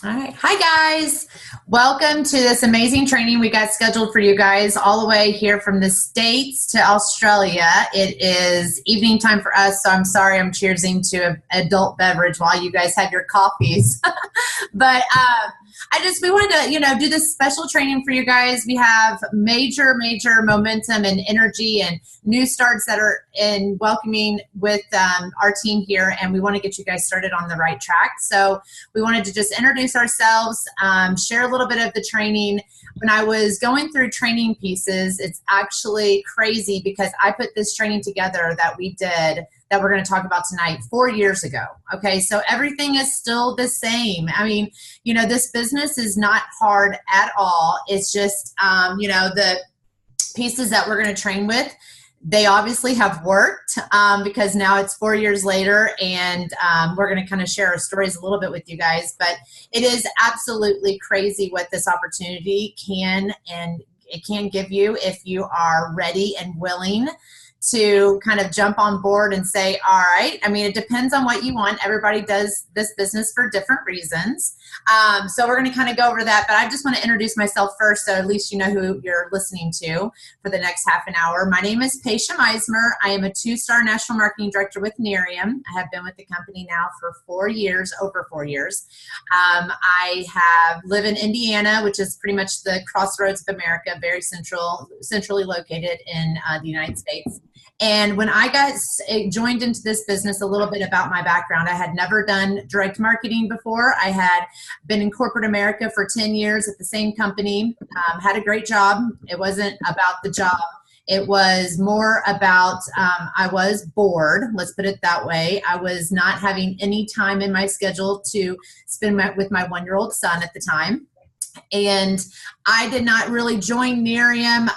All right. Hi, guys. Welcome to this amazing training we got scheduled for you guys all the way here from the States to Australia. It is evening time for us, so I'm sorry I'm cheersing to an adult beverage while you guys have your coffees. But we wanted to, do this special training for you guys. We have major momentum and energy and new starts that are in welcoming with our team here, and we want to get you guys started on the right track. So we wanted to just introduce ourselves, share a little bit of the training. When I was going through training pieces, it's actually crazy because I put this training together that we did that we're going to talk about tonight 4 years ago. Okay, so everything is still the same. I mean, this business is not hard at all. It's just, the pieces that we're going to train with, they obviously have worked because now it's 4 years later, and we're going to kind of share our stories a little bit with you guys. But it is absolutely crazy what this opportunity can give you if you are ready and willing to kind of jump on board and say, all right. I mean, it depends on what you want. Everybody does this business for different reasons. So we're going to kind of go over that, but I just want to introduce myself first, so at least you know who you're listening to for the next half an hour. My name is Paisha Meismer. I am a 2-star national marketing director with Nerium. I have been with the company now for 4 years, over 4 years. I live in Indiana, which is pretty much the crossroads of America, very centrally located in the United States. And when I got joined into this business, a little bit about my background, I had never done direct marketing before. I had been in corporate America for 10 years at the same company, had a great job. It wasn't about the job. It was more about I was bored, let's put it that way. I was not having any time in my schedule to spend with my 1-year-old son at the time. And I did not really join Nerium.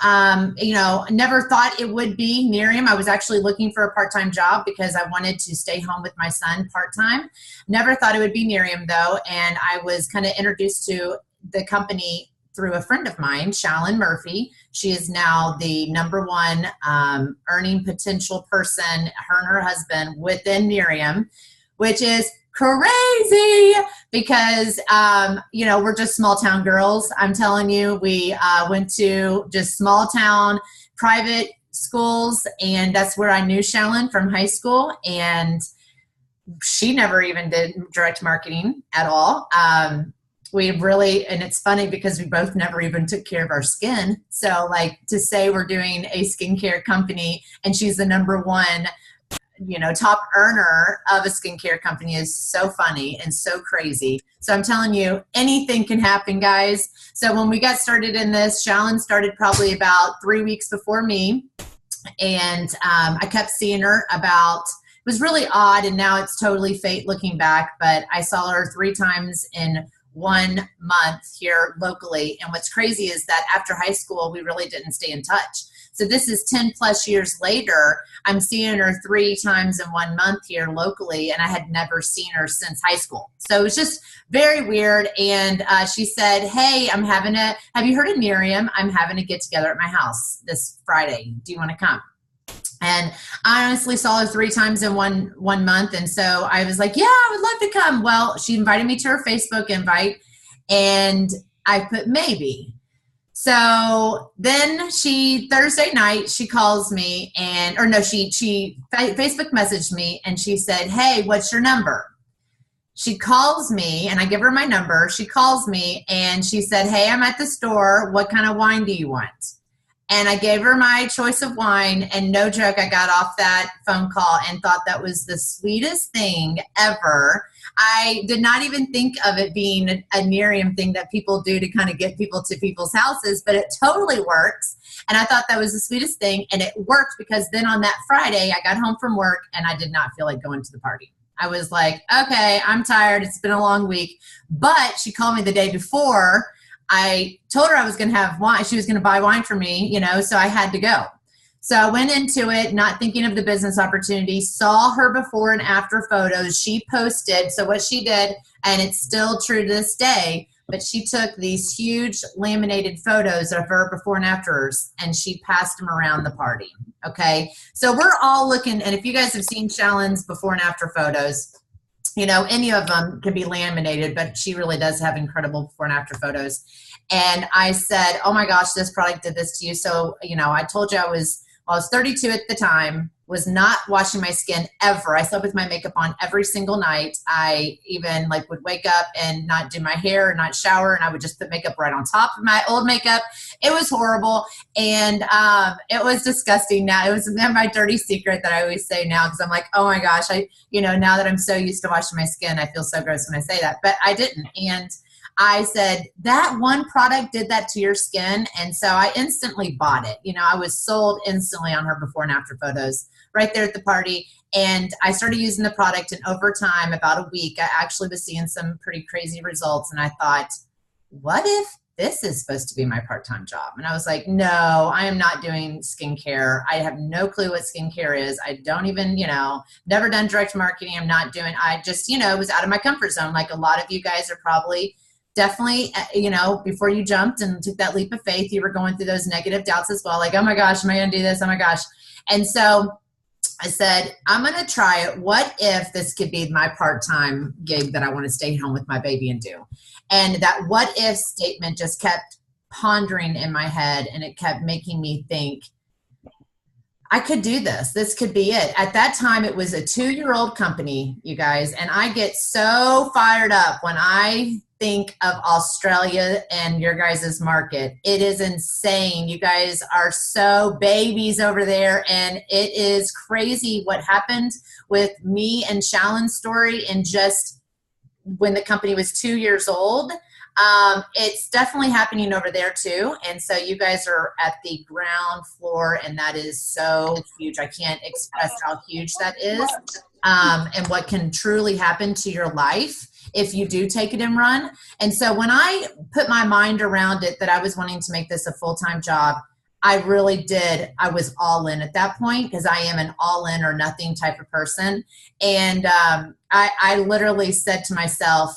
Never thought it would be Nerium. I was actually looking for a part-time job because I wanted to stay home with my son part-time. Never thought it would be Nerium, though. And I was kind of introduced to the company through a friend of mine, Shallon Murphy. She is now the number 1 earning potential person, her and her husband, within Nerium, which is crazy because, we're just small town girls. I'm telling you, we went to just small town private schools, and that's where I knew Shallon from high school. And she never even did direct marketing at all. And it's funny because we both never even took care of our skin. So to say we're doing a skincare company and she's the number 1 top earner of a skincare company is so funny and so crazy. So I'm telling you, anything can happen, guys. So when we got started in this, Shallon started probably about 3 weeks before me. And I kept seeing her it was really odd, and now it's totally fate looking back, but I saw her 3 times in 1 month here locally. And what's crazy is that after high school, we really didn't stay in touch. So this is 10 plus years later. I'm seeing her 3 times in 1 month here locally, and I had never seen her since high school. So it was just very weird. And she said, hey, have you heard of Nerium? I'm having a get together at my house this Friday. Do you want to come? And I honestly saw her 3 times in one month. And so I was like, yeah, I would love to come. Well, she invited me to her Facebook invite, and I put maybe. So then Thursday night, she calls me she Facebook messaged me, and she said, hey, what's your number? She calls me, and I give her my number. She calls me, and she said, hey, I'm at the store. What kind of wine do you want? And I gave her my choice of wine, and no joke, I got off that phone call and thought that was the sweetest thing ever. I did not even think of it being a Nerium thing that people do to kind of get people to people's houses, but it totally works. And I thought that was the sweetest thing, and it worked because then on that Friday, I got home from work, and I did not feel like going to the party. I was like, okay, I'm tired. It's been a long week. But she called me the day before. I told her I was going to have wine. She was going to buy wine for me, so I had to go. So I went into it not thinking of the business opportunity, saw her before and after photos she posted. So what she did, and it's still true to this day, but she took these huge laminated photos of her before and afters, and she passed them around the party. Okay. So we're all looking, and if you guys have seen Shallon's before and after photos, you know, any of them can be laminated, but she really does have incredible before and after photos. And I said, oh my gosh, this product did this to you. So, you know, I told you I was 32 at the time, was not washing my skin ever. I slept with my makeup on every single night. I even like would wake up and not do my hair or not shower, and I would just put makeup right on top of my old makeup. It was horrible. And it was disgusting. Now it was my dirty secret that I always say now, because I'm like, oh my gosh, you know, now that I'm so used to washing my skin, I feel so gross when I say that, but I didn't. And I said, that one product did that to your skin. And so I instantly bought it. You know, I was sold instantly on her before and after photos right there at the party. And I started using the product, and over time, about a week, I actually was seeing some pretty crazy results. And I thought, what if this is supposed to be my part-time job? And I was like, no, I am not doing skincare. I have no clue what skincare is. I don't even, you know, never done direct marketing. I'm not doing, I just, you know, was out of my comfort zone. Like a lot of you guys are probably definitely, you know, before you jumped and took that leap of faith, you were going through those negative doubts as well. Like, oh my gosh, am I going to do this? Oh my gosh. And so I said, I'm going to try it. What if this could be my part-time gig that I want to stay home with my baby and do? And that what if statement just kept pondering in my head, and it kept making me think, I could do this. This could be it. At that time, it was a 2-year-old company, you guys, and I get so fired up when I think of Australia and your guys' market. It is insane. You guys are so babies over there, and it is crazy what happened with me and Shallon's story, and just when the company was 2 years old. It's definitely happening over there too. And so you guys are at the ground floor, and that is so huge. I can't express how huge that is, and what can truly happen to your life if you do take it and run. And so when I put my mind around it, that I was wanting to make this a full-time job, I really did. I was all in at that point, because I am an all in or nothing type of person. And I literally said to myself,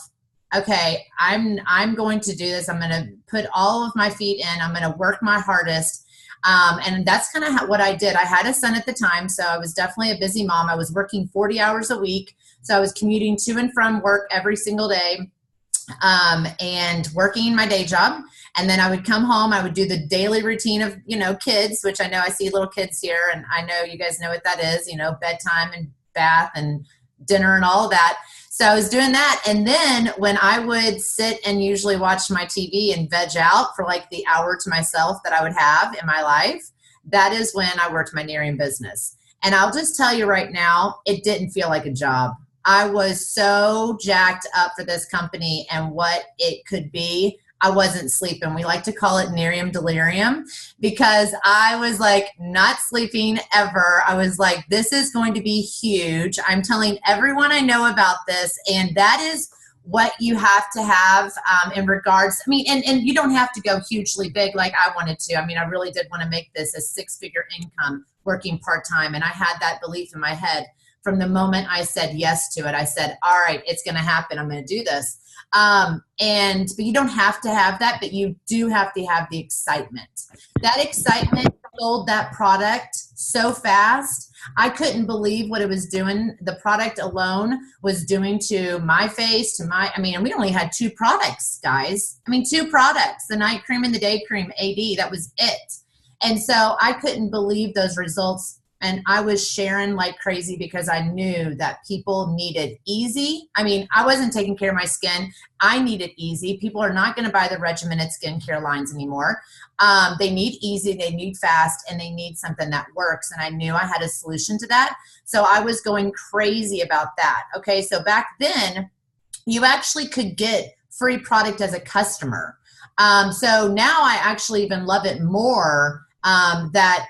okay, I'm going to do this. I'm going to put all of my feet in. I'm going to work my hardest. And that's kind of what I did. I had a son at the time, so I was definitely a busy mom. I was working 40 hours a week. So I was commuting to and from work every single day, and working my day job. And then I would come home. I would do the daily routine of, you know, kids, which I know I see little kids here, and I know you guys know what that is, you know, bedtime and bath and dinner and all of that. So I was doing that. And then when I would sit and usually watch my TV and veg out for like the hour to myself that I would have in my life, that is when I worked my Nerium business. And I'll just tell you right now, it didn't feel like a job. I was so jacked up for this company and what it could be. I wasn't sleeping. We like to call it Nerium delirium, because I was like not sleeping ever. I was like, this is going to be huge. I'm telling everyone I know about this. And that is what you have to have in regards. I mean, and you don't have to go hugely big like I wanted to. I mean, I really did want to make this a 6-figure income working part-time. And I had that belief in my head from the moment I said yes to it. I said, all right, it's going to happen. I'm going to do this. But you don't have to have that, but you do have to have the excitement. That excitement sold that product so fast. I couldn't believe what it was doing. The product alone was doing to my face, and we only had 2 products, guys. 2 products, the night cream and the day cream AD, that was it. And so I couldn't believe those results. And I was sharing like crazy, because I knew that people needed easy. I wasn't taking care of my skin. I needed easy. People are not going to buy the regimented skincare lines anymore. They need easy, they need fast, and they need something that works. And I knew I had a solution to that. So I was going crazy about that. Okay, so back then, you actually could get free product as a customer. So now I actually even love it more, that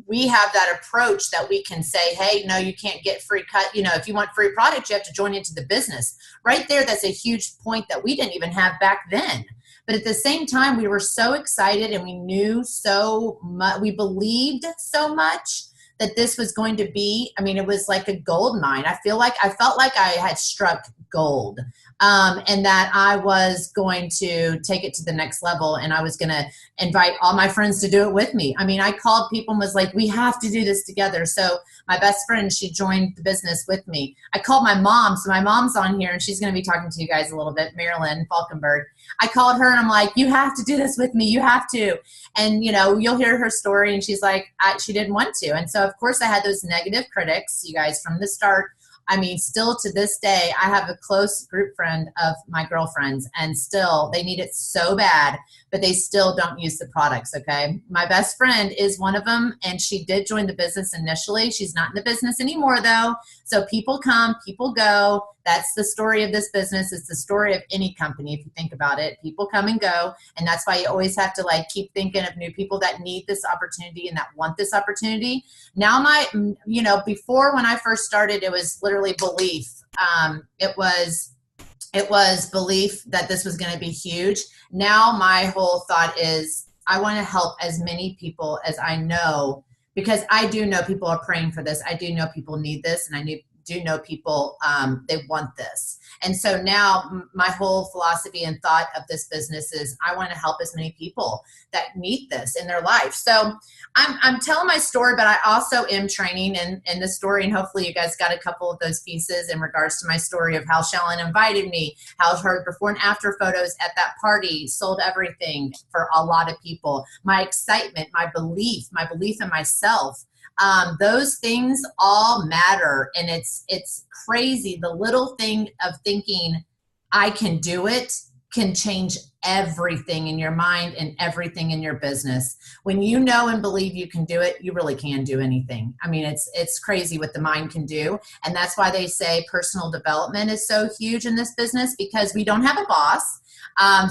we have that approach that we can say, hey, no, you can't get free cut. If you want free product, you have to join into the business. Right there, that's a huge point that we didn't even have back then. But at the same time, we were so excited, and we knew so much, we believed so much that this was going to be, it was like a gold mine. I felt like I had struck gold. and that I was going to take it to the next level, and I was going to invite all my friends to do it with me. I mean, I called people and was like, we have to do this together. So my best friend, she joined the business with me. I called my mom. So my mom's on here, and she's going to be talking to you guys a little bit, Marilyn Falkenberg. I called her and I'm like, you have to do this with me. You have to. And, you know, you'll hear her story, and she's like, she didn't want to. And so, of course, I had those negative critics, you guys, from the start. I mean, still to this day, I have a close group friend of my girlfriends, and still they need it so bad, but they still don't use the products, okay? My best friend is one of them, and she did join the business initially. She's not in the business anymore, though. So people come, people go. That's the story of this business. It's the story of any company, if you think about it. People come and go, and that's why you always have to like keep thinking of new people that need this opportunity and that want this opportunity. Now you know, before when I first started, it was literally belief. It was belief that this was going to be huge. Now my whole thought is I want to help as many people as I know, because I do know people are praying for this. I do know people need this, and I do know people, they want this. And so now my whole philosophy and thought of this business is I want to help as many people that need this in their life. So I'm telling my story, but I also am training in the story, and hopefully you guys got a couple of those pieces in regards to my story of how Shellen invited me, how her before and after photos at that party sold everything for a lot of people, my excitement, my belief in myself. Those things all matter, and it's crazy. The little thing of thinking I can do it can change everything in your mind and everything in your business. When you know and believe you can do it, you really can do anything. I mean, it's crazy what the mind can do. And that's why they say personal development is so huge in this business, because we don't have a boss.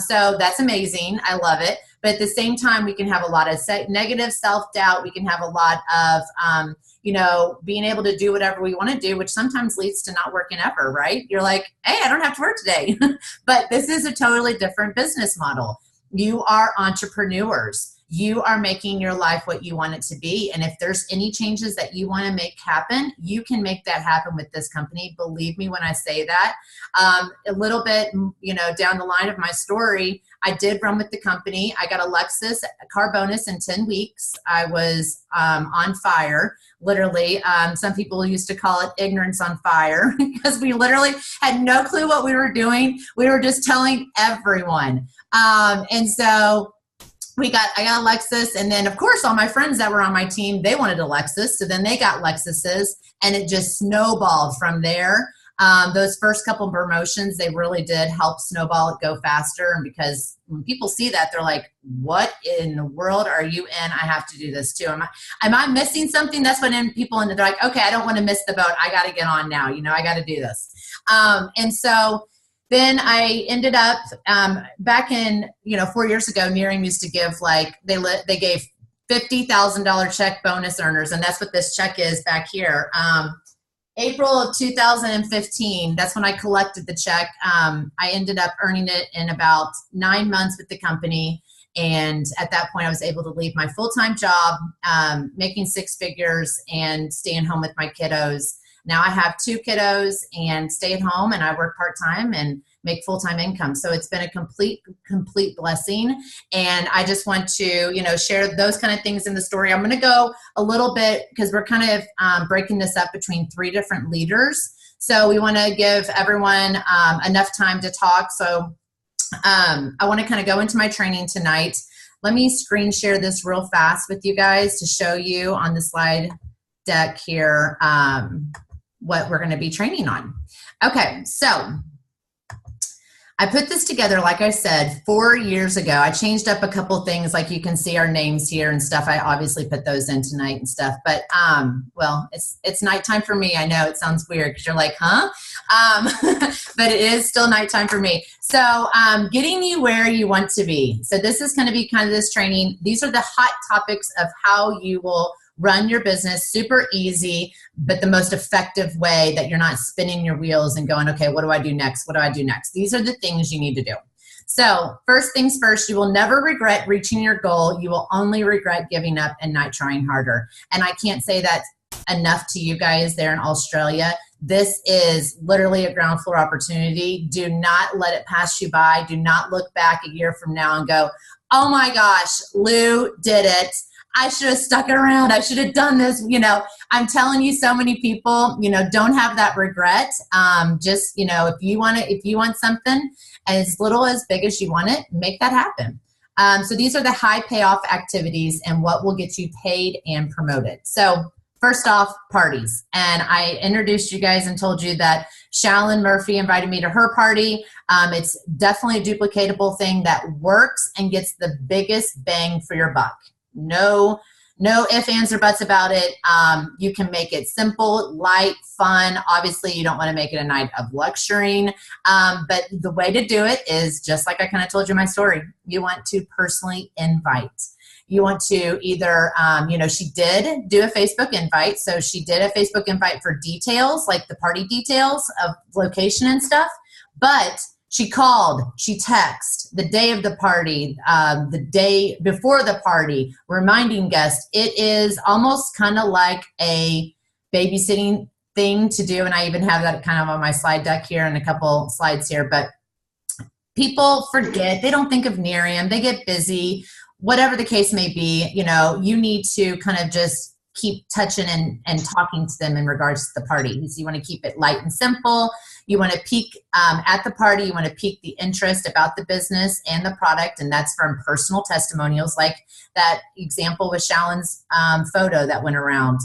So that's amazing. I love it. But at the same time, we can have a lot of negative self-doubt. We can have a lot of, you know, being able to do whatever we want to do, which sometimes leads to not working ever, right? You're like, hey, I don't have to work today. But this is a totally different business model. You are entrepreneurs. You are making your life what you want it to be. And if there's any changes that you want to make happen, you can make that happen with this company. Believe me when I say that. A little bit, you know, down the line of my story, I did run with the company. I got a Lexus car bonus in 10 weeks. I was on fire, literally. Some people used to call it ignorance on fire, because we literally had no clue what we were doing. We were just telling everyone. And so I got a Lexus, and then of course all my friends that were on my team, they wanted a Lexus, so then they got Lexuses, and it just snowballed from there. Those first couple of promotions, they really did help snowball it go faster, and because when people see that, they're like, what in the world are you in? I have to do this too. Am I missing something? That's when people, and they're like, okay, I don't want to miss the boat. I got to get on now. You know, I got to do this. And so then I ended up back in, you know, 4 years ago, Nerium used to give like, they gave $50,000 check bonus earners. And that's what this check is back here. April of 2015, that's when I collected the check. I ended up earning it in about 9 months with the company. And at that point, I was able to leave my full-time job, making 6 figures and staying home with my kiddos. Now I have 2 kiddos and stay at home, and I work part-time and make full-time income. So it's been a complete blessing. And I just want to, you know, share those kind of things in the story. I'm going to go a little bit, because we're kind of breaking this up between 3 different leaders. So we want to give everyone enough time to talk. So I want to kind of go into my training tonight. Let me screen share this real fast with you guys to show you on the slide deck here what we're going to be training on. Okay, so I put this together, like I said, 4 years ago. I changed up a couple things, like you can see our names here and stuff. I obviously put those in tonight and stuff, but well, it's nighttime for me. I know it sounds weird because you're like, huh? But it is still nighttime for me. So getting you where you want to be. So this is going to be kind of this training. These are the hot topics of how you will run your business super easy, but the most effective way that you're not spinning your wheels and going, okay, what do I do next? What do I do next? These are the things you need to do. So first things first, you will never regret reaching your goal. You will only regret giving up and not trying harder. And I can't say that enough to you guys there in Australia. this is literally a ground floor opportunity. Do not let it pass you by. Do not look back a year from now and go, oh my gosh, Lou did it. I should have stuck around. I should have done this. You know, I'm telling you, so many people, you know, don't have that regret. Just, you know, if you want something as little as big as you want it, make that happen. So these are the high payoff activities and what will get you paid and promoted. So first off, parties. And I introduced you guys and told you that Shallon Murphy invited me to her party. It's definitely a duplicatable thing that works and gets the biggest bang for your buck. No ifs, ands, or buts about it. You can make it simple, light, fun. Obviously, you don't want to make it a night of luxurying. But the way to do it is just like I kind of told you my story. You want to personally invite. You want to either, you know, she did do a Facebook invite. So she did a Facebook invite for details, like the party details of location and stuff. But she called, she texted the day of the party, the day before the party, reminding guests. It is almost kind of like a babysitting thing to do. And I even have that kind of on my slide deck here and a couple slides here. But people forget, they don't think of Nerium, they get busy, whatever the case may be. You know, you need to kind of just keep touching and talking to them in regards to the party. So you want to keep it light and simple. You want to pique at the party. You want to pique the interest about the business and the product, and that's from personal testimonials, like that example with Shallon's photo that went around.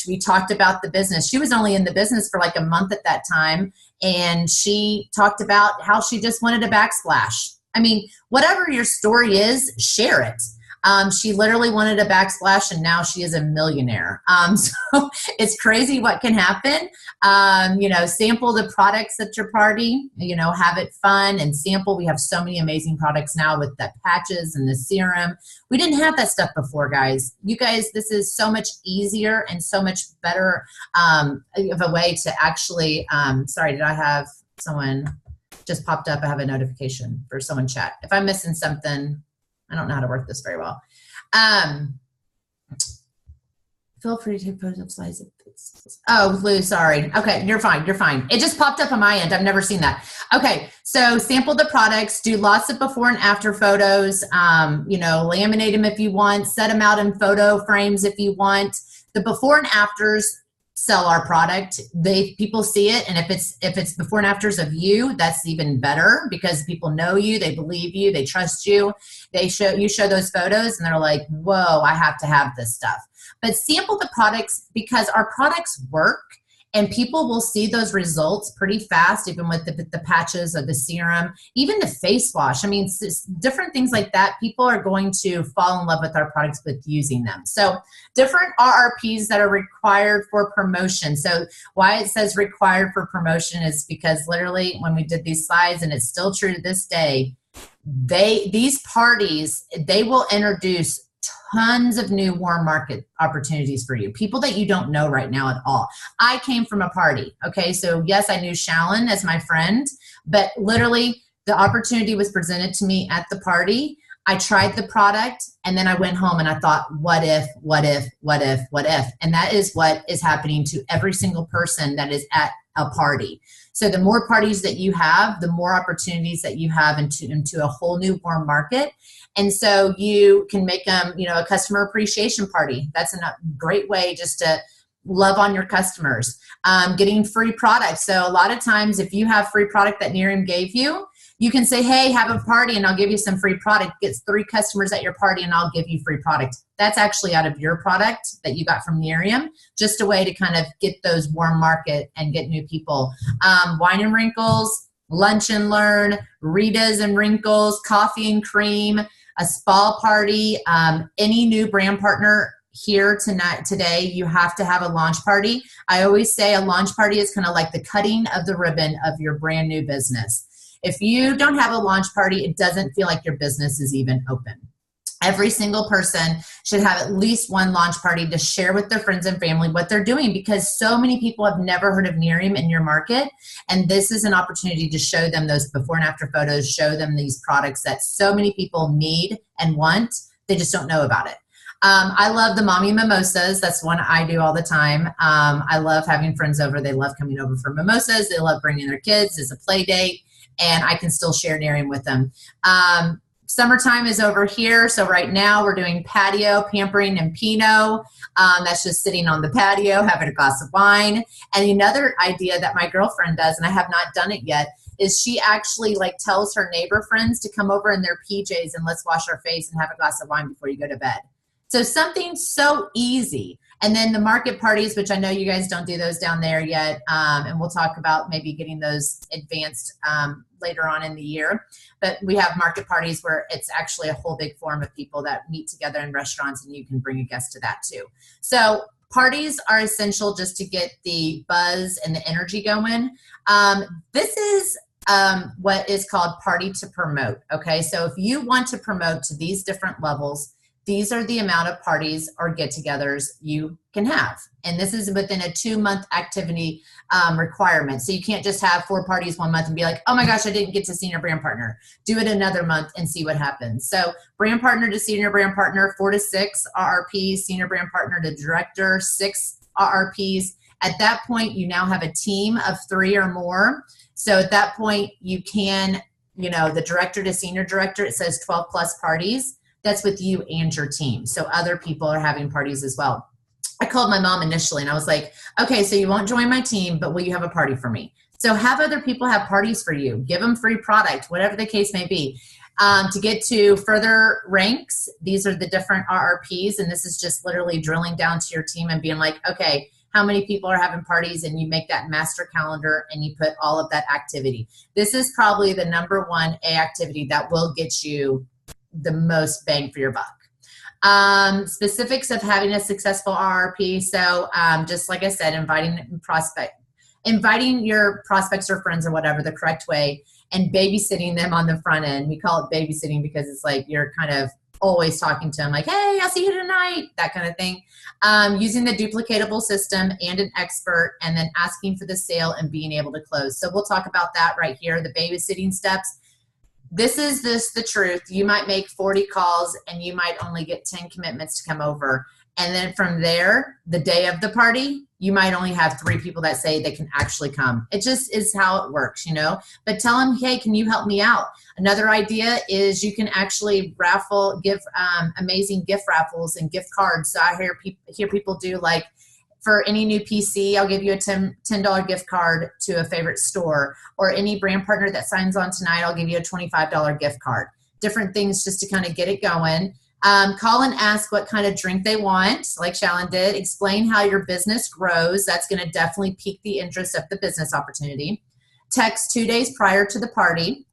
We talked about the business. She was only in the business for like a month at that time, and she talked about how she just wanted a backsplash. I mean, whatever your story is, share it. She literally wanted a backsplash, and now she is a millionaire. So it's crazy what can happen. You know, sample the products at your party, you know, have it fun and sample. We have so many amazing products now with the patches and the serum. We didn't have that stuff before, guys. You guys, this is so much easier and so much better of a way to actually, sorry, did I have someone just popped up? I have a notification for someone chat. If I'm missing something, I don't know how to work this very well. Feel free to take photos of slides. Oh, Lou, sorry. Okay, you're fine. You're fine. It just popped up on my end. I've never seen that. Okay, so sample the products. Do lots of before and after photos. You know, laminate them if you want. Set them out in photo frames if you want. The before and afters sell our product. People see it, and if it's before and afters of you, that's even better because people know you, they believe you, they trust you. You show those photos, and they're like, whoa, I have to have this stuff. But sample the products because our products work, and people will see those results pretty fast, even with the patches or the serum, even the face wash. I mean, different things like that. People are going to fall in love with our products with using them. So different RRPs that are required for promotion. So why it says required for promotion is because literally when we did these slides, and it's still true to this day, these parties, they will introduce tons of new warm market opportunities for you. People that you don't know right now at all. I came from a party. Okay. So yes, I knew Shallon as my friend, but literally the opportunity was presented to me at the party. I tried the product, and then I went home and I thought, what if? And that is what is happening to every single person that is at a party. So the more parties that you have, the more opportunities that you have into a whole new warm market. And so you can make them, you know, a customer appreciation party. That's a great way just to love on your customers. Getting free products. So a lot of times if you have free product that Nerium gave you, you can say, hey, have a party and I'll give you some free product. Get 3 customers at your party and I'll give you free product. That's actually out of your product that you got from Nerium. Just a way to kind of get those warm market and get new people. Wine and Wrinkles, Lunch and Learn, Rita's and Wrinkles, Coffee and Cream, a spa party, any new brand partner here today, you have to have a launch party. I always say a launch party is kind of like the cutting of the ribbon of your brand new business. If you don't have a launch party, it doesn't feel like your business is even open. Every single person should have at least one launch party to share with their friends and family what they're doing, because so many people have never heard of Nerium in your market. And this is an opportunity to show them those before and after photos, show them these products that so many people need and want. They just don't know about it. I love the mommy mimosas. That's one I do all the time. I love having friends over. They love coming over for mimosas. They love bringing their kids as a play date, and I can still share Nerium with them. Summertime is over here, so right now we're doing patio pampering and Pinot. That's just sitting on the patio, having a glass of wine. And another idea that my girlfriend does, and I have not done it yet, is she actually like tells her neighbor friends to come over in their PJs and let's wash our face and have a glass of wine before you go to bed. So something so easy. And then the market parties, which I know you guys don't do those down there yet, and we'll talk about maybe getting those advanced later on in the year. But we have market parties where it's actually a whole big forum of people that meet together in restaurants, and you can bring a guest to that too. So parties are essential just to get the buzz and the energy going. This is what is called party to promote. Okay, so if you want to promote to these different levels, these are the amount of parties or get-togethers you can have. And this is within a 2-month activity requirement. So you can't just have 4 parties 1 month and be like, oh my gosh, I didn't get to senior brand partner. Do it another month and see what happens. So brand partner to senior brand partner, 4 to 6 RRPs, senior brand partner to director, 6 RRPs. At that point, you now have a team of 3 or more. So at that point, you can, the director to senior director, it says 12 plus parties. That's with you and your team. So other people are having parties as well. I called my mom initially and I was like, okay, so you won't join my team, but will you have a party for me? So have other people have parties for you. Give them free product, whatever the case may be. To get to further ranks, these are the different RRPs, and this is just literally drilling down to your team and being like, okay, how many people are having parties, and you make that master calendar and you put all of that activity. This is probably the #1 A activity that will get you the most bang for your buck. Specifics of having a successful RRP. So just like I said, inviting your prospects or friends or whatever the correct way, and babysitting them on the front end. We call it babysitting because it's like you're kind of always talking to them like, hey, I'll see you tonight, that kind of thing. Using the duplicatable system and an expert, and then asking for the sale and being able to close. So we'll talk about that right here, the babysitting steps. This is the truth. You might make 40 calls and you might only get 10 commitments to come over. And then from there, the day of the party, you might only have 3 people that say they can actually come. It just is how it works, But tell them, hey, can you help me out? Another idea is you can actually give amazing gift raffles and gift cards. So I hear people do like, for any new PC, I'll give you a $10 gift card to a favorite store, or any brand partner that signs on tonight, I'll give you a $25 gift card. Different things just to kind of get it going. Call and ask what kind of drink they want, like Shalyn did. Explain how your business grows. That's going to definitely pique the interest of the business opportunity. Text 2 days prior to the party.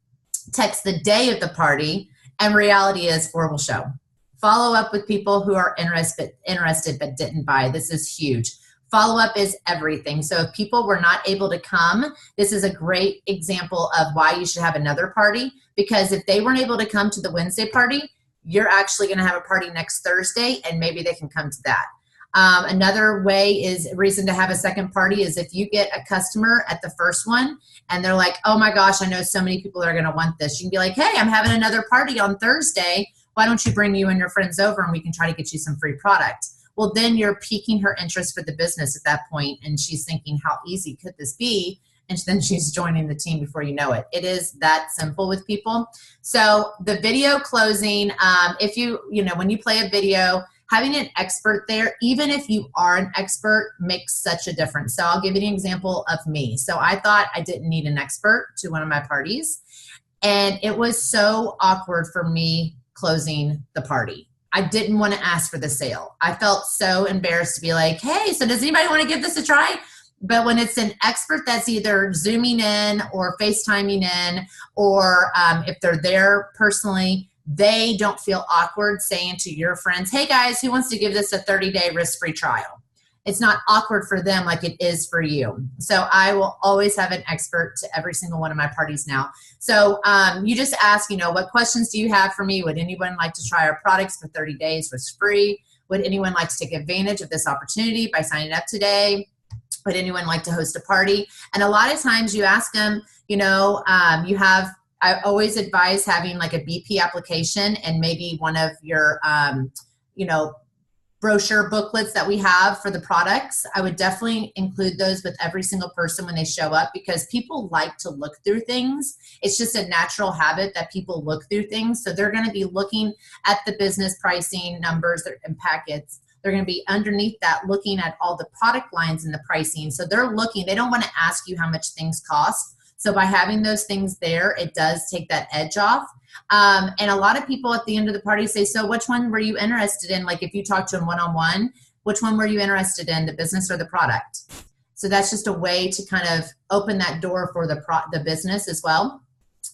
Text the day of the party. And reality is 4 will show. Follow up with people who are interested but didn't buy. This is huge. Follow-up is everything. So if people were not able to come, this is a great example of why you should have another party, because if they weren't able to come to the Wednesday party, you're actually going to have a party next Thursday, and maybe they can come to that. Another reason to have a second party is if you get a customer at the first one and they're like, oh my gosh, I know so many people that are going to want this. You can be like, hey, I'm having another party on Thursday. Why don't you bring you and your friends over and we can try to get you some free product? Well, then you're piquing her interest for the business at that point, and she's thinking, how easy could this be? And then she's joining the team before you know it. It is that simple with people. So the video closing, when you play a video, having an expert there, even if you are an expert, makes such a difference. So I'll give you an example of me. So I thought I didn't need an expert to one of my parties, and it was so awkward for me closing the party. I didn't want to ask for the sale. I felt so embarrassed to be like, hey, so does anybody want to give this a try? But when it's an expert that's either Zooming in or FaceTiming in, or if they're there personally, they don't feel awkward saying to your friends, hey guys, who wants to give this a 30-day risk-free trial? It's not awkward for them like it is for you. So I will always have an expert to every single one of my parties now. So you just ask, what questions do you have for me? Would anyone like to try our products for 30 days risk-free? Would anyone like to take advantage of this opportunity by signing up today? Would anyone like to host a party? And a lot of times you ask them, I always advise having like a BP application and maybe one of your, brochure booklets that we have for the products, I would definitely include those with every single person when they show up, because people like to look through things. It's just a natural habit that people look through things. So they're going to be looking at the business pricing numbers and packets. They're going to be underneath that looking at all the product lines and the pricing. So they're looking, they don't want to ask you how much things cost. So by having those things there, it does take that edge off. And a lot of people at the end of the party say, so which one were you interested in? Like if you talk to them one-on-one, which one were you interested in, the business or the product? So that's just a way to kind of open that door for the business as well.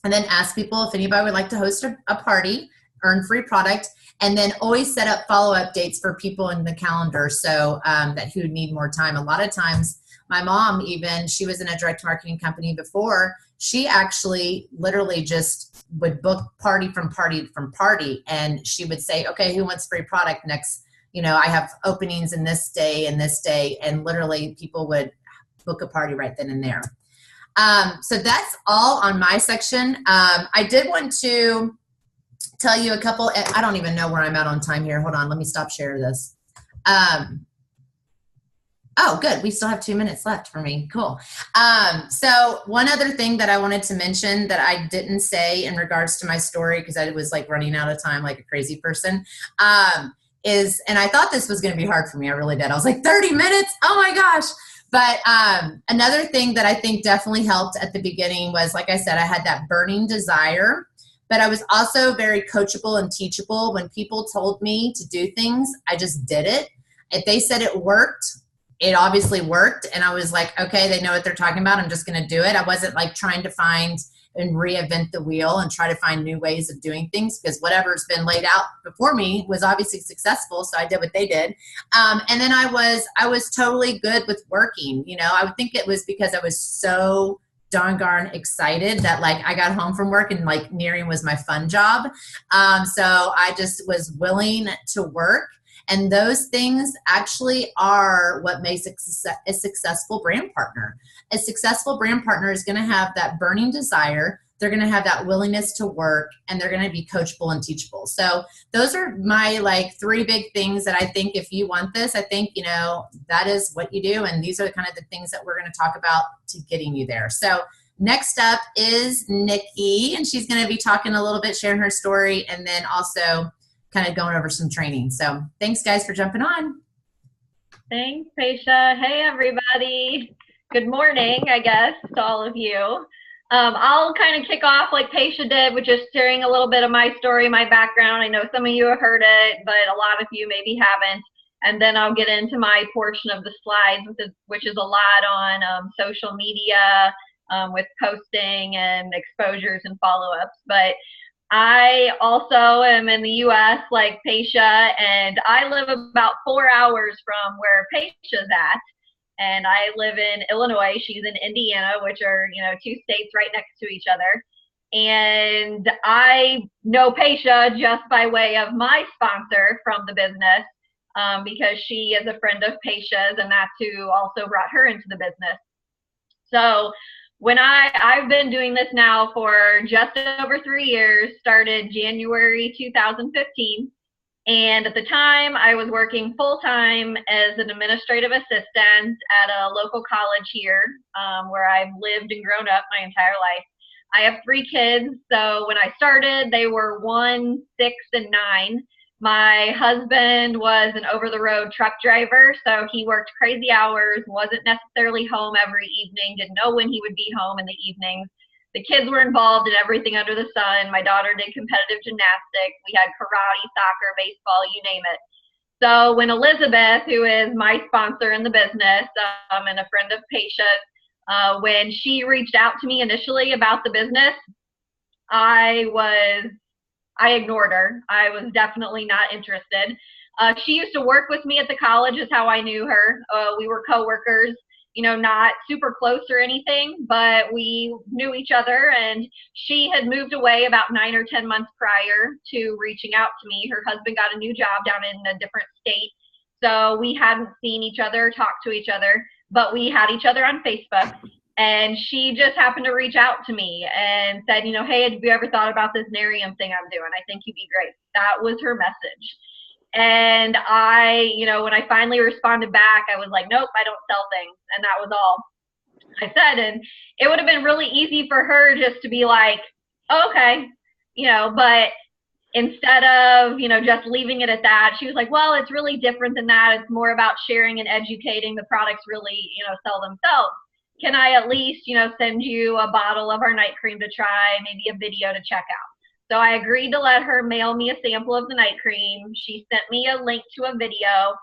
And then ask people if anybody would like to host a party, earn free product, and then always set up follow-up dates for people in the calendar so that who need more time. A lot of times, my mom even, she was in a direct marketing company before. She actually literally just would book party from party from party. And she would say, okay, who wants free product next? You know, I have openings in this day and this day. And literally people would book a party right then and there. So that's all on my section. I did want to tell you a couple, I don't even know where I'm at on time here. Hold on, let me stop sharing this. Oh, good. We still have 2 minutes left for me. Cool. So one other thing that I wanted to mention that I didn't say in regards to my story, because I was like running out of time like a crazy person, is, and I thought this was going to be hard for me. I really did. I was like 30 minutes. Oh my gosh. But another thing that I think definitely helped at the beginning was, like I said, I had that burning desire, but I was also very coachable and teachable. When people told me to do things, I just did it. If they said it worked, it obviously worked. And I was like, okay, they know what they're talking about. I'm just going to do it. I wasn't like trying to find and reinvent the wheel and try to find new ways of doing things, because whatever's been laid out before me was obviously successful. So I did what they did. And then I was totally good with working. You know, I would think it was because I was so darn excited that like I got home from work and like Nerium was my fun job. So I just was willing to work. And those things actually are what makes a successful brand partner. A successful brand partner is going to have that burning desire. They're going to have that willingness to work, and they're going to be coachable and teachable. So those are my like 3 big things that I think if you want this, I think, you know, that is what you do. And these are kind of the things that we're going to talk about to getting you there. So next up is Nikki, and she's going to be talking a little bit, sharing her story, and then also kind of going over some training. So thanks guys for jumping on. Thanks, Paisha. Hey, everybody. Good morning, I guess, to all of you. I'll kind of kick off like Paisha did with just sharing a little bit of my story, my background. I know some of you have heard it, but a lot of you maybe haven't. And then I'll get into my portion of the slides, which is a lot on social media with posting and exposures and follow-ups. But I also am in the U.S. like Paisha, and I live about 4 hours from where Paisha's at. And I live in Illinois. She's in Indiana, which are, you know, 2 states right next to each other. And I know Paisha just by way of my sponsor from the business, because she is a friend of Paisha's, and that's who also brought her into the business. So when I've been doing this now for just over 3 years, started January 2015. And at the time, I was working full-time as an administrative assistant at a local college here, where I've lived and grown up my entire life. I have 3 kids, so when I started, they were 1, 6, and 9. My husband was an over-the-road truck driver, so he worked crazy hours, wasn't necessarily home every evening, didn't know when he would be home in the evenings. The kids were involved in everything under the sun. My daughter did competitive gymnastics. We had karate, soccer, baseball, you name it. So when Elizabeth, who is my sponsor in the business and a friend of Paisha's, when she reached out to me initially about the business, I ignored her. I was definitely not interested. She used to work with me at the college is how I knew her. We were coworkers. You know, not super close or anything, but we knew each other, and she had moved away about 9 or 10 months prior to reaching out to me. Her husband got a new job down in a different state, so we hadn't seen each other, talked to each other, but we had each other on Facebook, and she just happened to reach out to me and said, you know, hey, have you ever thought about this Nerium thing I'm doing? I think you'd be great. That was her message. And I, when I finally responded back, I was like, nope, I don't sell things. And that was all I said. And it would have been really easy for her just to be like, oh, okay, but instead of, just leaving it at that, she was like, well, it's really different than that. It's more about sharing and educating. The products really, sell themselves. Can I at least, send you a bottle of our night cream to try, maybe a video to check out? So I agreed to let her mail me a sample of the night cream. She sent me a link to a video,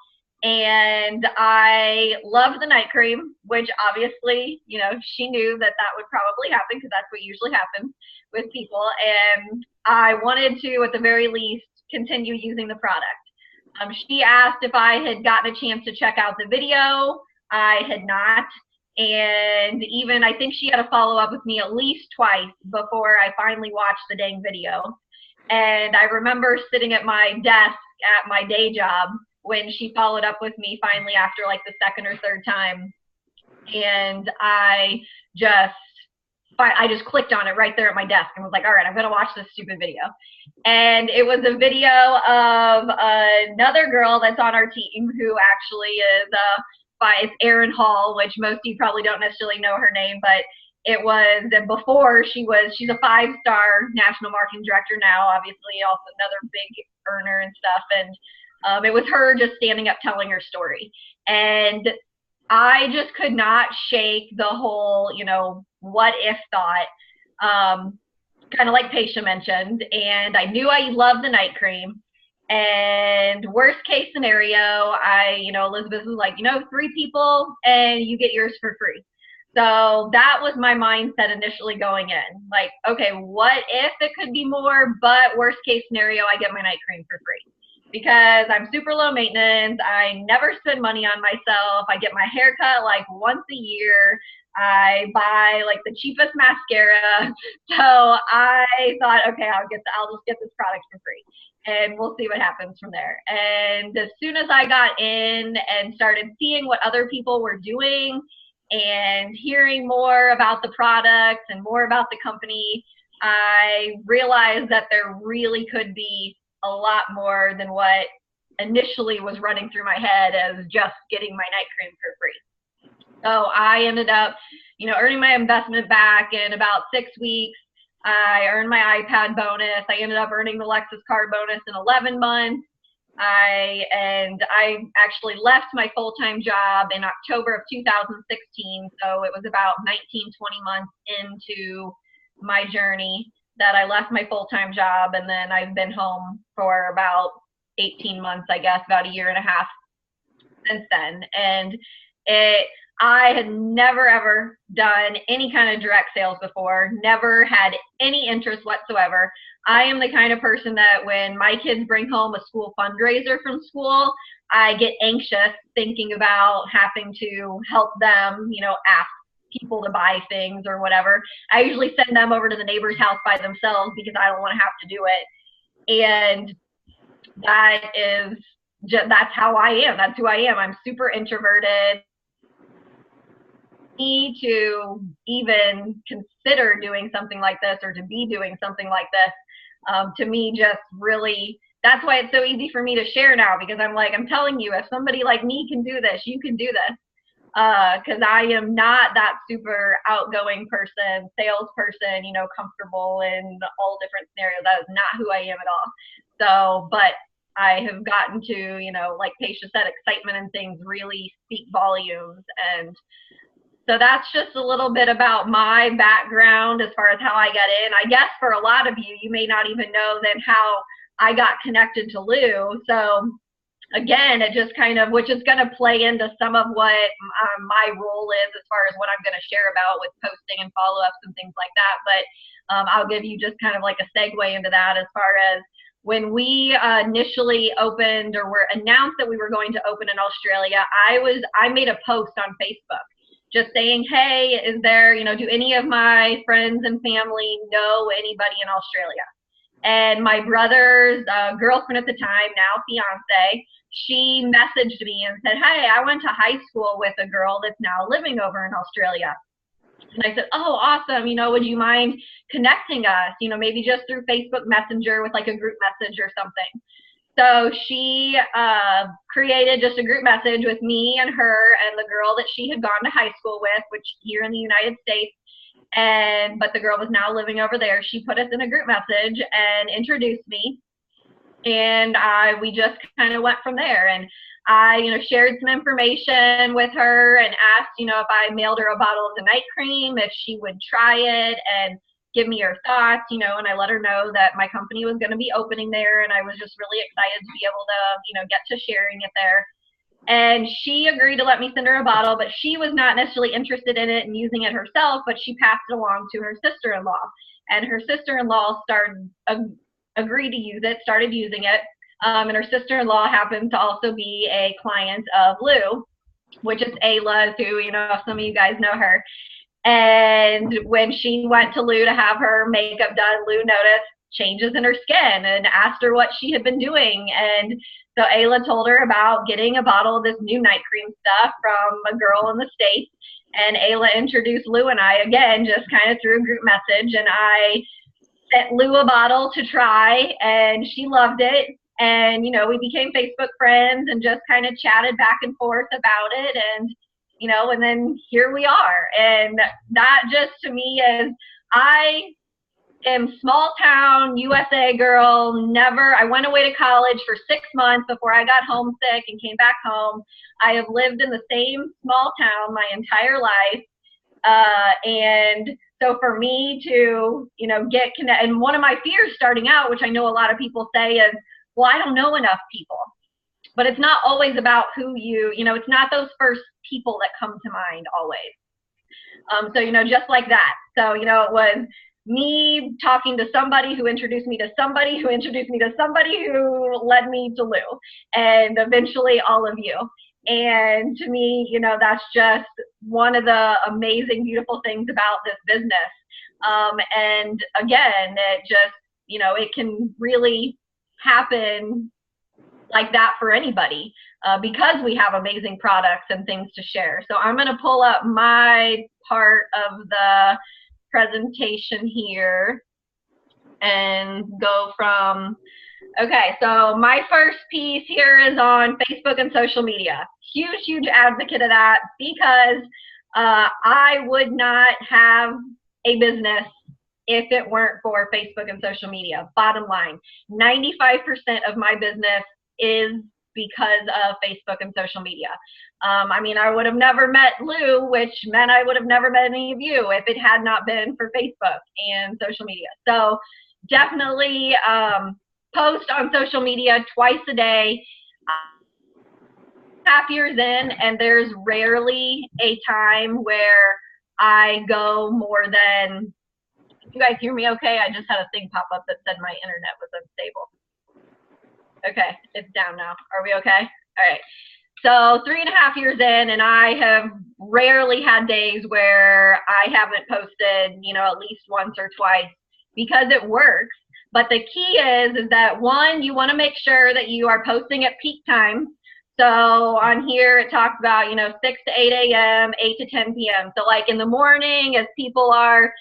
and I loved the night cream, which obviously, she knew that that would probably happen because that's what usually happens with people. And I wanted to, at the very least, continue using the product. She asked if I had gotten a chance to check out the video. I had not. And even I think she had to follow up with me at least twice before I finally watched the dang video. And I remember sitting at my desk at my day job when she followed up with me finally after like the second or third time. And I just clicked on it right there at my desk and was like, all right, I'm going to watch this stupid video. And it was a video of another girl that's on our team who actually is it's Erin Hall, which most of you probably don't necessarily know her name, but it was before she's a 5-star national marketing director now, obviously also another big earner and stuff. And it was her just standing up telling her story. And I just could not shake the whole, what if thought, kind of like Paisha mentioned. And I knew I loved the night cream. And worst case scenario, Elizabeth was like, 3 people and you get yours for free. So that was my mindset initially going in. Like, okay, what if it could be more, but worst case scenario, I get my night cream for free. Because I'm super low maintenance. I never spend money on myself. I get my hair cut like once a year. I buy like the cheapest mascara. So I thought, okay, I'll just get this product for free. And we'll see what happens from there. And as soon as I got in and started seeing what other people were doing and hearing more about the products and more about the company, I realized that there really could be a lot more than what initially was running through my head as just getting my night cream for free. So I ended up, earning my investment back in about 6 weeks. I earned my iPad bonus. I ended up earning the Lexus card bonus in 11 months. I actually left my full-time job in October of 2016. So it was about 19, 20 months into my journey that I left my full-time job. And then I've been home for about 18 months, I guess, about a year and a half since then. And I had never, ever done any kind of direct sales before, never had any interest whatsoever. I am the kind of person that when my kids bring home a school fundraiser from school, I get anxious thinking about having to help them, ask people to buy things or whatever. I usually send them over to the neighbor's house by themselves because I don't want to have to do it. And that's how I am. That's who I am. I'm super introverted. To even consider doing something like this or to be doing something like this, to me, just really, that's why it's so easy for me to share now, because I'm telling you, if somebody like me can do this, you can do this. Because I am not that super outgoing person, salesperson, comfortable in all different scenarios. That is not who I am at all. So, but I have gotten to, like Paisha said, excitement and things really speak volumes. And so that's just a little bit about my background as far as how I got in. I guess for a lot of you, you may not even know then how I got connected to Lou. So again, it just kind of, which is going to play into some of what my role is as far as what I'm going to share about with posting and follow-ups and things like that. But I'll give you just kind of like a segue into that as far as when we initially opened or were announced that we were going to open in Australia, I made a post on Facebook just saying, hey, is there, do any of my friends and family know anybody in Australia? And my brother's girlfriend at the time, now fiance, she messaged me and said, hey, I went to high school with a girl that's now living over in Australia. And I said, oh, awesome. Would you mind connecting us, maybe just through Facebook Messenger with like a group message or something? So she created just a group message with me and her and the girl that she had gone to high school with, which here in the United States, but the girl was now living over there. She put us in a group message and introduced me, and we just kind of went from there. And I, shared some information with her and asked, if I mailed her a bottle of the night cream, if she would try it and give me her thoughts, and I let her know that my company was going to be opening there, and I was just really excited to be able to, get to sharing it there. And she agreed to let me send her a bottle, but she was not necessarily interested in it and using it herself, but she passed it along to her sister-in-law. And her sister-in-law agreed to use it, started using it. And her sister-in-law happened to also be a client of Lou, which is Ayla, who, some of you guys know her. And when she went to Lou to have her makeup done, Lou noticed changes in her skin and asked her what she had been doing. And so Ayla told her about getting a bottle of this new night cream stuff from a girl in the States. And Ayla introduced Lou and I, again, just kind of through a group message. And I sent Lou a bottle to try, and she loved it. And, we became Facebook friends and just kind of chatted back and forth about it. And, and then here we are. And that just to me is, I am small town USA girl. I went away to college for 6 months before I got homesick and came back home. I have lived in the same small town my entire life. And so for me to, get connected, and one of my fears starting out, which I know a lot of people say, is, well, I don't know enough people. But it's not always about who it's not those first people that come to mind always. So, just like that. So, it was me talking to somebody who introduced me to somebody who introduced me to somebody who led me to Lou, and eventually all of you. And to me, that's just one of the amazing, beautiful things about this business. And again, it just, it can really happen like that for anybody because we have amazing products and things to share. So I'm going to pull up my part of the presentation here and go from, okay, so my first piece here is on Facebook and social media. Huge advocate of that because I would not have a business if it weren't for Facebook and social media. Bottom line, 95% of my business is because of Facebook and social media. I would have never met Lou, which meant I would have never met any of you if it had not been for Facebook and social media. So definitely post on social media twice a day. 2.5 years in, and there's rarely a time where I go more than, you guys hear me okay? I just had a thing pop up that said my internet was unstable. Okay, it's down now. Are we okay? All right. So 3.5 years in, and I have rarely had days where I haven't posted, at least once or twice because it works. But the key is that one, you want to make sure that you are posting at peak time. So on here, it talks about, 6 to 8 a.m., 8 to 10 p.m. So like in the morning, as people are,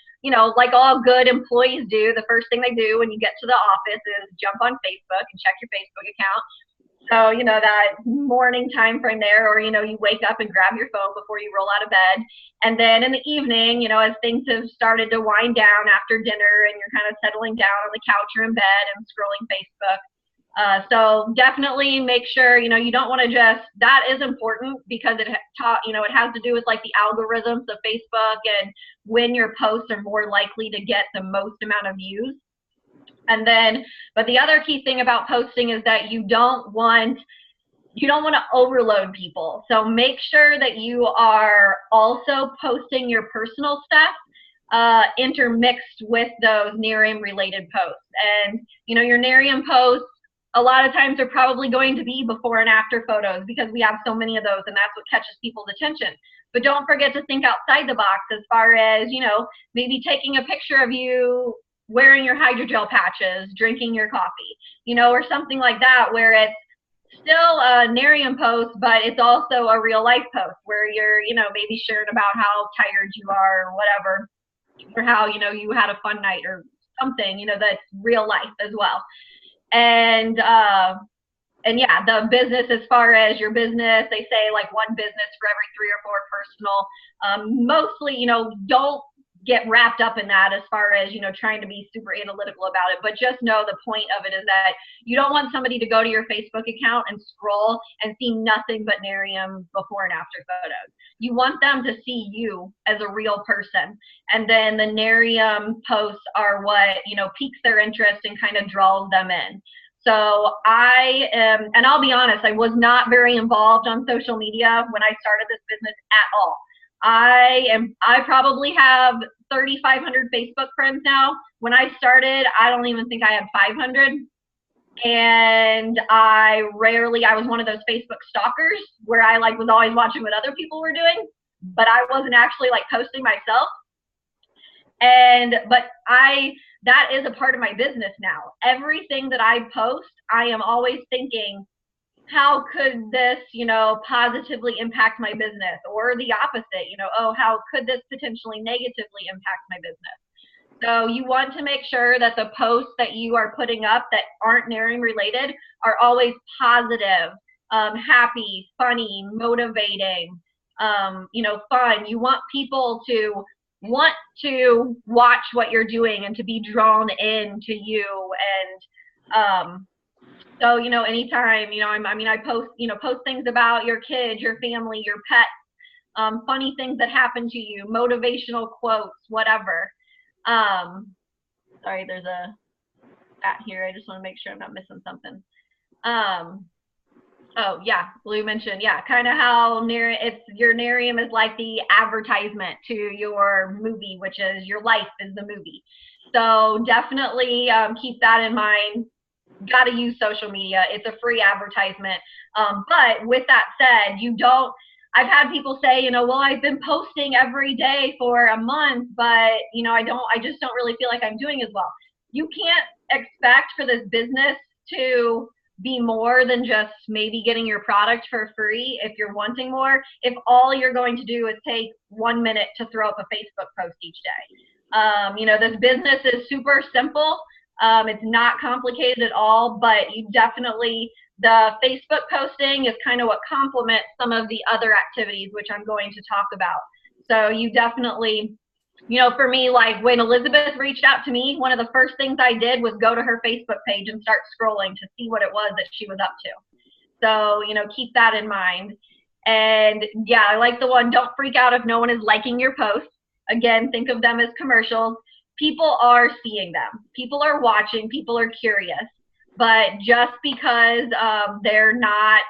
like all good employees do, the first thing they do when you get to the office is jump on Facebook and check your Facebook account. So, that morning time frame there, or, you wake up and grab your phone before you roll out of bed. And then in the evening, as things have started to wind down after dinner and you're kind of settling down on the couch or in bed and scrolling Facebook. So definitely make sure, you don't want to just, that is important because it has to do with like the algorithms of Facebook and when your posts are more likely to get the most amount of views. And then, but the other key thing about posting is that you don't want to overload people. So make sure that you are also posting your personal stuff intermixed with those Nerium related posts. And, your Nerium posts, a lot of times are probably going to be before and after photos because we have so many of those and that's what catches people's attention. But don't forget to think outside the box as far as, maybe taking a picture of you wearing your hydrogel patches, drinking your coffee, or something like that where it's still a Nerium post, but it's also a real life post where you're, maybe sharing about how tired you are or whatever, or how, you had a fun night or something, that's real life as well. And and yeah, the business, as far as your business, they say like one business for every 3 or 4 personal. Mostly, don't get wrapped up in that as far as, trying to be super analytical about it. But just know the point of it is that you don't want somebody to go to your Facebook account and scroll and see nothing but Nerium before and after photos. You want them to see you as a real person. And then the Nerium posts are what, piques their interest and kind of draws them in. So I am, and I'll be honest, I was not very involved on social media when I started this business at all. I probably have 3,500 Facebook friends now. When I started, I don't even think I had 500. And I was one of those Facebook stalkers where I was always watching what other people were doing, but I wasn't actually posting myself. But that is a part of my business now. Everything that I post, I am always thinking, how could this, positively impact my business? Or the opposite, oh, how could this potentially negatively impact my business? So you want to make sure that the posts that you are putting up that aren't Nerium related are always positive, happy, funny, motivating, fun. You want people to want to watch what you're doing and to be drawn into you. And so, anytime, I post things about your kids, your family, your pets, funny things that happen to you, motivational quotes, whatever. Sorry, there's a at here. I just want to make sure I'm not missing something. Oh yeah, Blue mentioned, yeah, kind of how your Nerium is like the advertisement to your movie, which is your life is the movie. So definitely keep that in mind. Got to use social media. It's a free advertisement. But with that said, I've had people say, well, I've been posting every day for a month, but I just don't really feel like I'm doing as well. You can't expect for this business to be more than just maybe getting your product for free if you're wanting more, if all you're going to do is take 1 minute to throw up a Facebook post each day. This business is super simple. It's not complicated at all, but the Facebook posting is kind of what complements some of the other activities, which I'm going to talk about. So you definitely, for me, when Elizabeth reached out to me, one of the first things I did was go to her Facebook page and start scrolling to see what it was that she was up to. So, keep that in mind. And yeah, I like the one, don't freak out if no one is liking your posts. Again, think of them as commercials. People are seeing them. People are watching. People are curious. But just because they're not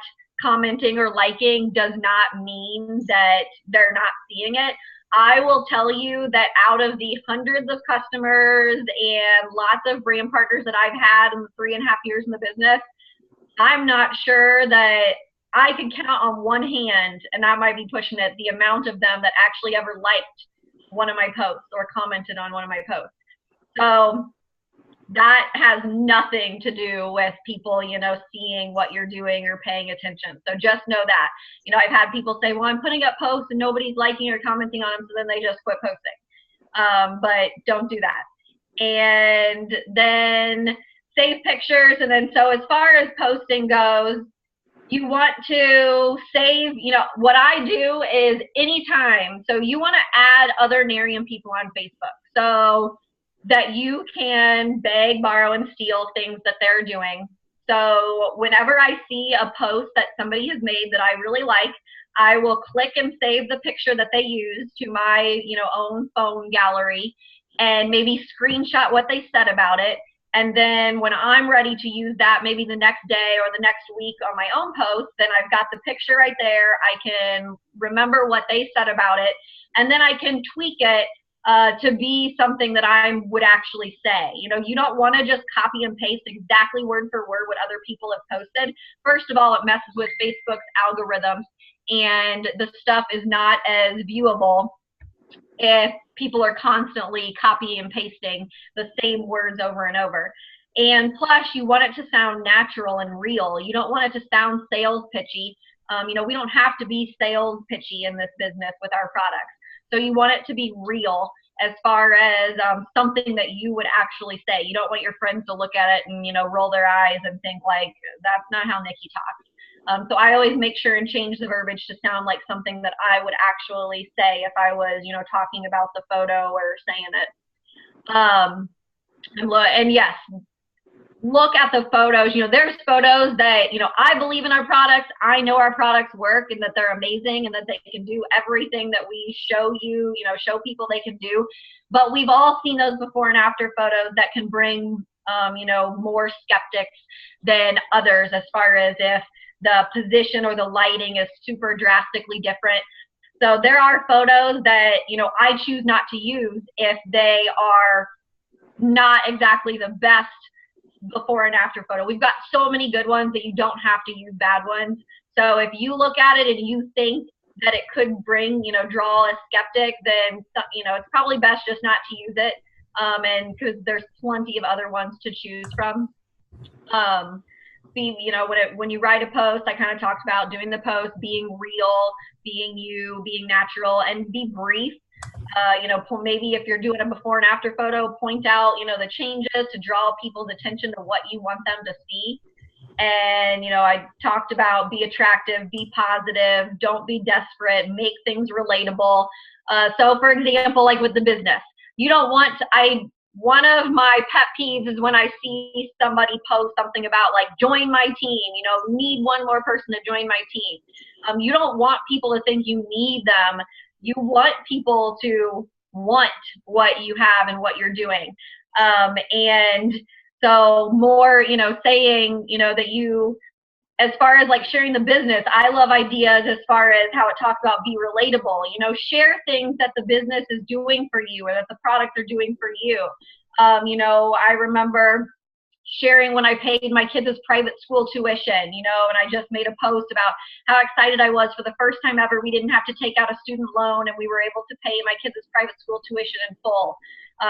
commenting or liking does not mean that they're not seeing it. I will tell you that out of the hundreds of customers and lots of brand partners that I've had in the 3.5 years in the business, I'm not sure that I can count on one hand, and I might be pushing it, the amount of them that actually ever liked one of my posts or commented on one of my posts. So that has nothing to do with people, seeing what you're doing or paying attention. So just know that, I've had people say, well, I'm putting up posts and nobody's liking or commenting on them, so then they just quit posting. But don't do that. And then save pictures. And then, so as far as posting goes, you want to save, what I do is anytime. So you want to add other Nerium people on Facebook so that you can beg, borrow, and steal things that they're doing. So whenever I see a post that somebody has made that I really like, I will click and save the picture that they used to my, own phone gallery and maybe screenshot what they said about it. And then when I'm ready to use that, maybe the next day or the next week on my own post, then I've got the picture right there. I can remember what they said about it, and then I can tweak it to be something that I would actually say. You don't want to just copy and paste exactly word for word what other people have posted. First of all, it messes with Facebook's algorithms, and the stuff is not as viewable if people are constantly copying and pasting the same words over and over. And plus, you want it to sound natural and real. You don't want it to sound sales pitchy. We don't have to be sales pitchy in this business with our products. So you want it to be real. as far as something that you would actually say. You don't want your friends to look at it and, you know, roll their eyes and think like, that's not how Nikki talks. So I always make sure and change the verbiage to sound like something that I would actually say if I was, you know, talking about the photo or saying it. And yes, look at the photos. You know, there's photos that, you know, I believe in our products. I know our products work and that they're amazing and that they can do everything that we show you, you know, show people they can do. But we've all seen those before and after photos that can bring, you know, more skeptics than others, as far as if the position or the lighting is super drastically different. So there are photos that, you know, I choose not to use if they are not exactly the best before and after photo. We've got so many good ones that you don't have to use bad ones. So if you look at it and you think that it could bring, you know, draw a skeptic, then, you know, it's probably best just not to use it. And because there's plenty of other ones to choose from. You know, when you write a post, I kind of talked about doing the post, being real, being you, being natural, and be brief. You know, maybe if you're doing a before and after photo, point out, you know, the changes to draw people's attention to what you want them to see. And, you know, I talked about be attractive, be positive, don't be desperate, make things relatable. So for example, like with the business, you don't want to, one of my pet peeves is when I see somebody post something about like, join my team, you know, need one more person to join my team. You don't want people to think you need them. You want people to want what you have and what you're doing. And so more, you know, saying, you know, that you, as far as like sharing the business, I love ideas as far as how it talks about be relatable, you know, share things that the business is doing for you or that the products are doing for you. You know, I remember sharing when I paid my kids' private school tuition, you know, and I just made a post about how excited I was for the first time ever. We didn't have to take out a student loan and we were able to pay my kids' private school tuition in full.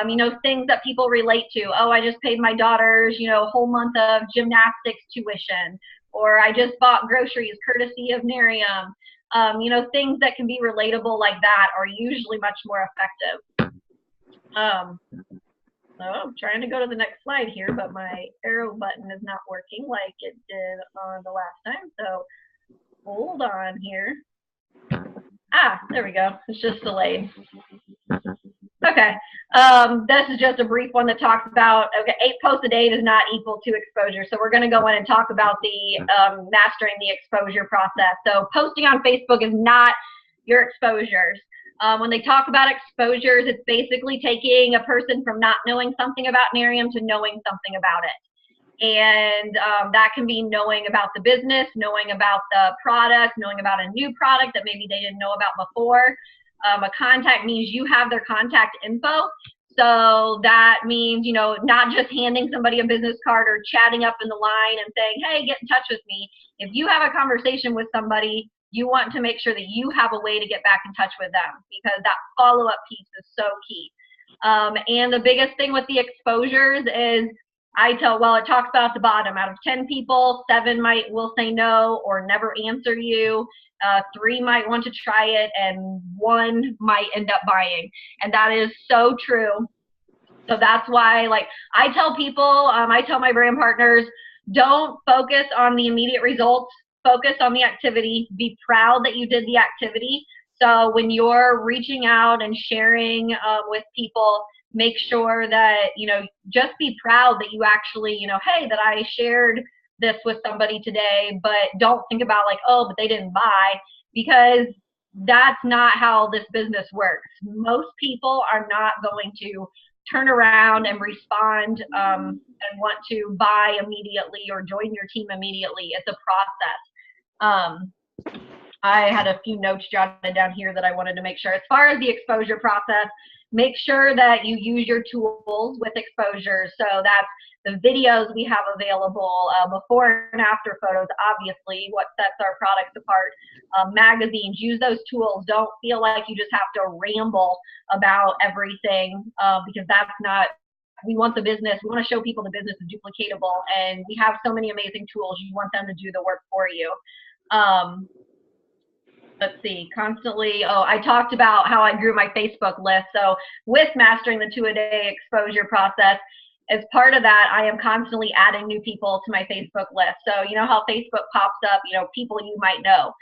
You know, things that people relate to. Oh, I just paid my daughter's, you know, whole month of gymnastics tuition, or I just bought groceries courtesy of Nerium. You know, things that can be relatable like that are usually much more effective. So I'm trying to go to the next slide here, but my arrow button is not working like it did on the last time. So hold on here. Ah, there we go. It's just delayed. Okay. This is just a brief one that talks about, okay, 8 posts a day does not equal to exposure. So we're going to go in and talk about the mastering the exposure process. So posting on Facebook is not your exposures. When they talk about exposures, it's basically taking a person from not knowing something about Nerium to knowing something about it. And that can be knowing about the business, knowing about the product, knowing about a new product that maybe they didn't know about before. A contact means you have their contact info. So that means, you know, not just handing somebody a business card or chatting up in the line and saying, hey, get in touch with me. If you have a conversation with somebody, you want to make sure that you have a way to get back in touch with them, because that follow-up piece is so key. And the biggest thing with the exposures is it talks about at the bottom, out of 10 people, 7 will say no or never answer you. 3 might want to try it, and 1 might end up buying. And that is so true. So that's why, like, I tell people, I tell my brand partners, don't focus on the immediate results. Focus on the activity. Be proud that you did the activity. So when you're reaching out and sharing with people, make sure that, you know, just be proud that you actually, you know, hey, that I shared this with somebody today, but don't think about like, oh, but they didn't buy, because that's not how this business works. Most people are not going to turn around and respond and want to buy immediately or join your team immediately. It's a process. I had a few notes jotted down here that I wanted to make sure. As far as the exposure process, make sure that you use your tools with exposure. So that's the videos we have available, before and after photos, obviously, what sets our products apart, magazines, use those tools. Don't feel like you just have to ramble about everything, because that's not, we want the business, we want to show people the business is duplicatable, and we have so many amazing tools. You want them to do the work for you. let's see, constantly. Oh, I talked about how I grew my Facebook list. So with mastering the 2-a-day exposure process, as part of that, I am constantly adding new people to my Facebook list. So you know how Facebook pops up, people you might know.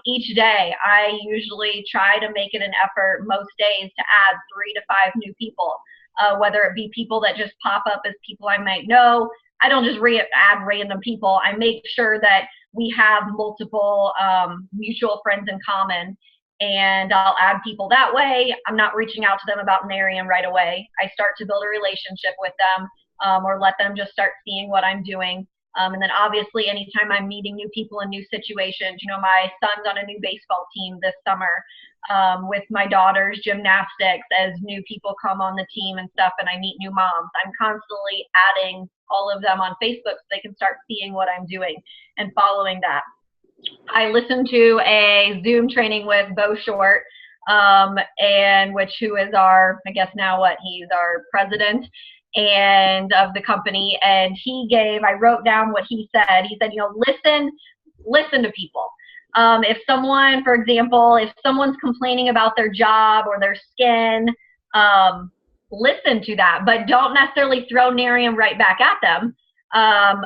Each day, I usually try to make it an effort most days to add 3 to 5 new people, whether it be people that just pop up as people I might know. I don't just add random people. I make sure that we have multiple mutual friends in common, and I'll add people that way. I'm not reaching out to them about Nerium right away. I start to build a relationship with them, or let them just start seeing what I'm doing. And then obviously anytime I'm meeting new people in new situations, my son's on a new baseball team this summer, with my daughter's gymnastics, as new people come on the team and stuff, and I meet new moms. I'm constantly adding all of them on Facebook so they can start seeing what I'm doing and following that. I listened to a Zoom training with Bo Short, and who is our, I guess now he's our president and of the company. And I wrote down what he said. He said, listen to people. If someone, for example, if someone's complaining about their job or their skin, listen to that, but don't necessarily throw Nerium right back at them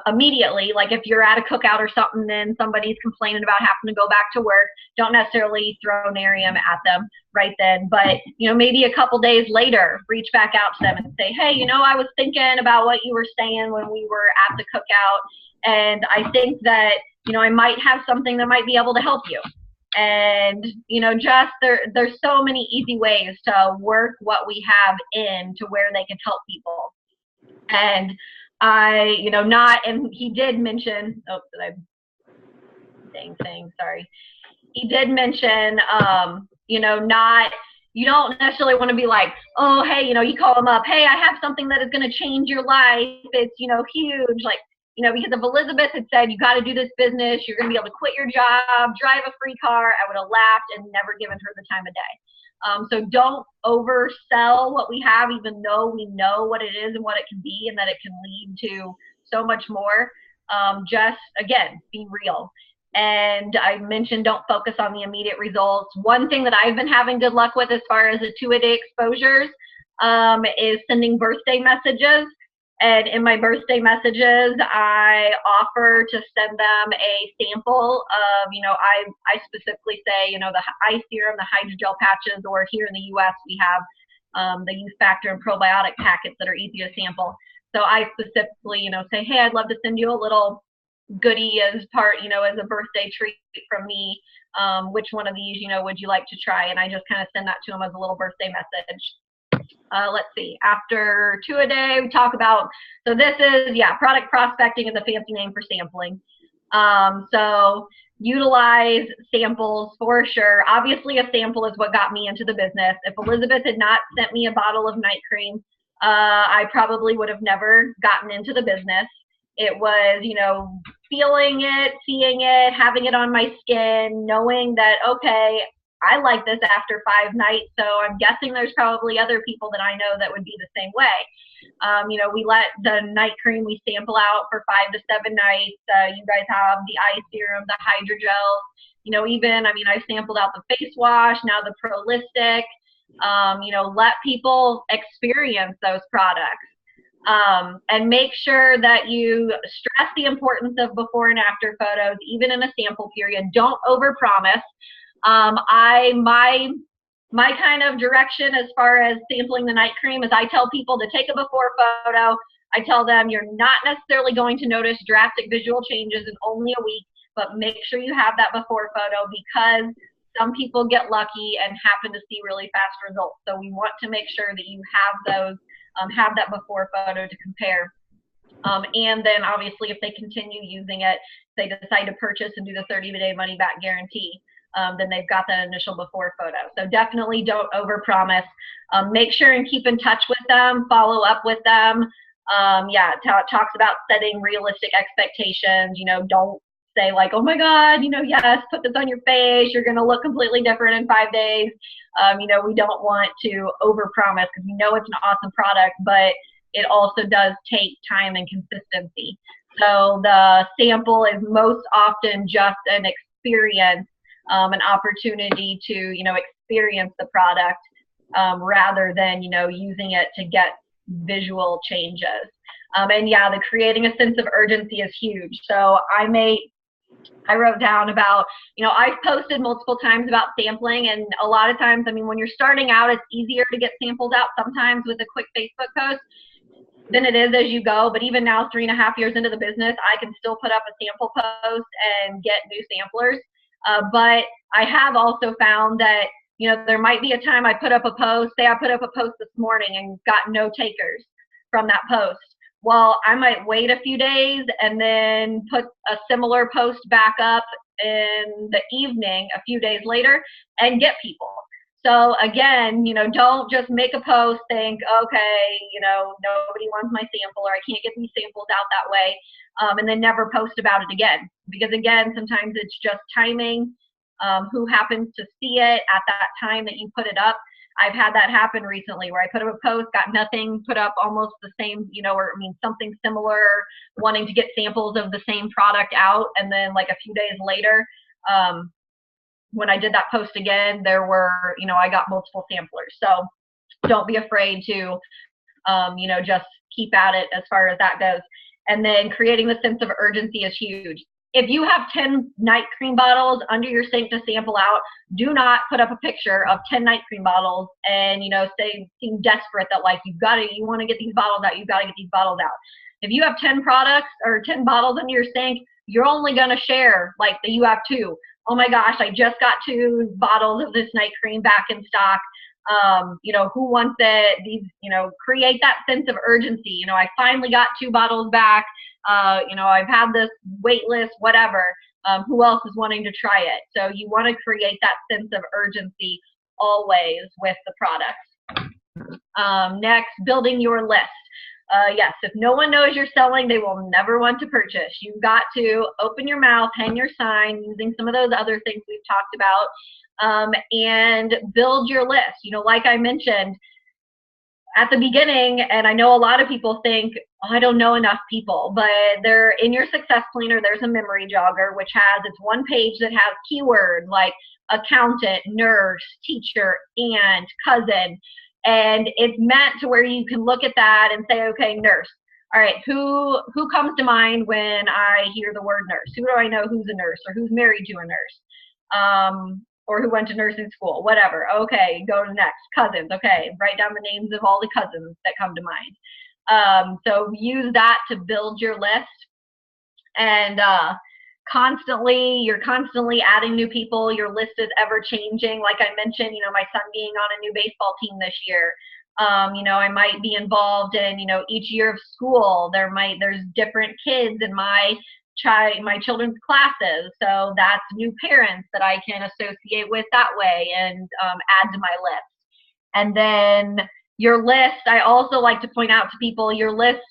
immediately. Like if you're at a cookout or something and somebody's complaining about having to go back to work, don't necessarily throw Nerium at them right then. But, maybe a couple days later, reach back out to them and say, hey, I was thinking about what you were saying when we were at the cookout, and I think that, I might have something that might be able to help you. And, there's so many easy ways to work what we have in to where they can help people. And and he did mention, sorry. He did mention, you don't necessarily want to be like, oh, hey, you call them up, hey, I have something that is going to change your life. It's, huge. Like, because if Elizabeth had said, you got to do this business, you're going to be able to quit your job, drive a free car, I would have laughed and never given her the time of day. So don't oversell what we have, even though we know what it is and what it can be and that it can lead to so much more. Just, again, be real. And I mentioned don't focus on the immediate results. One thing that I've been having good luck with as far as the 2-a-day exposures is sending birthday messages. And in my birthday messages, I offer to send them a sample of, I specifically say, the eye serum, the hydrogel patches, or here in the U.S. we have the youth factor and probiotic packets that are easy to sample. So I specifically, say, hey, I'd love to send you a little goodie as part, as a birthday treat from me. Which one of these, would you like to try? And I just kind of send that to them as a little birthday message. Let's see, after 2-a-day, we talk about, so this is, product prospecting is a fancy name for sampling. So utilize samples for sure. Obviously, a sample is what got me into the business. If Elizabeth had not sent me a bottle of night cream, I probably would have never gotten into the business. It was, feeling it, seeing it, having it on my skin, knowing that, okay, I like this after 5 nights, so I'm guessing there's probably other people that I know that would be the same way. We let the night cream, we sample out for 5 to 7 nights. You guys have the eye serum, the hydrogel, even, I sampled out the face wash, now the Prolistic. Let people experience those products. And make sure that you stress the importance of before and after photos, even in a sample period. Don't overpromise. My kind of direction as far as sampling the night cream is I tell people to take a before photo. I tell them you're not necessarily going to notice drastic visual changes in only a week, but make sure you have that before photo, because some people get lucky and happen to see really fast results. So we want to make sure that you have those, have that before photo to compare. And then obviously if they continue using it, they decide to purchase and do the 30-day money back guarantee. Then they've got that initial before photo. So definitely don't overpromise. Make sure and keep in touch with them, follow up with them. It talks about setting realistic expectations. Don't say like, oh my God, yes, put this on your face, you're going to look completely different in 5 days. We don't want to overpromise, because we know it's an awesome product, but it also does take time and consistency. So the sample is most often just an experience an opportunity to, experience the product rather than, using it to get visual changes. And yeah, the creating a sense of urgency is huge. So I wrote down about, I've posted multiple times about sampling, and a lot of times, when you're starting out, it's easier to get samples out sometimes with a quick Facebook post than it is as you go. But even now, 3.5 years into the business, I can still put up a sample post and get new samplers. But I have also found that, there might be a time I put up a post, say I put up a post this morning and got no takers from that post. Well, I might wait a few days and then put a similar post back up in the evening a few days later and get people. So again, don't just make a post, think, okay, nobody wants my sample, or I can't get these samples out that way, and then never post about it again. Because again, sometimes it's just timing, who happens to see it at that time that you put it up. I've had that happen recently where I put up a post, got nothing, put up almost the same, something similar, wanting to get samples of the same product out. And then like a few days later, when I did that post again, there were, I got multiple samplers. So don't be afraid to, just keep at it as far as that goes. And then creating the sense of urgency is huge. If you have 10 night cream bottles under your sink to sample out, do not put up a picture of 10 night cream bottles and, seem desperate that like, you want to get these bottles out, you've got to get these bottles out. If you have 10 products or 10 bottles under your sink, you're only going to share like that you have 2. Oh my gosh, I just got 2 bottles of this night cream back in stock. Who wants it? These, create that sense of urgency. I finally got 2 bottles back. I've had this wait list, whatever. Who else is wanting to try it? So you want to create that sense of urgency always with the products. Next, building your list. Yes, if no one knows you're selling, they will never want to purchase. You've got to open your mouth, hang your sign, using some of those other things we've talked about, and build your list. Like I mentioned at the beginning, and I know a lot of people think, oh, I don't know enough people, but they're in your success planner, there's a memory jogger, which has, it's one page that has keywords like accountant, nurse, teacher, aunt, cousin. And it's meant to where you can look at that and say, okay, nurse. All right, who comes to mind when I hear the word nurse? Who do I know who's a nurse or who's married to a nurse? Or who went to nursing school, whatever. Okay, go to the next. Cousins, okay, write down the names of all the cousins that come to mind. So use that to build your list. And you're constantly adding new people. Your list is ever changing. Like I mentioned, my son being on a new baseball team this year. I might be involved in, each year of school, there's different kids in my children's classes. So that's new parents that I can associate with that way and add to my list. And then your list, I also like to point out to people, your list,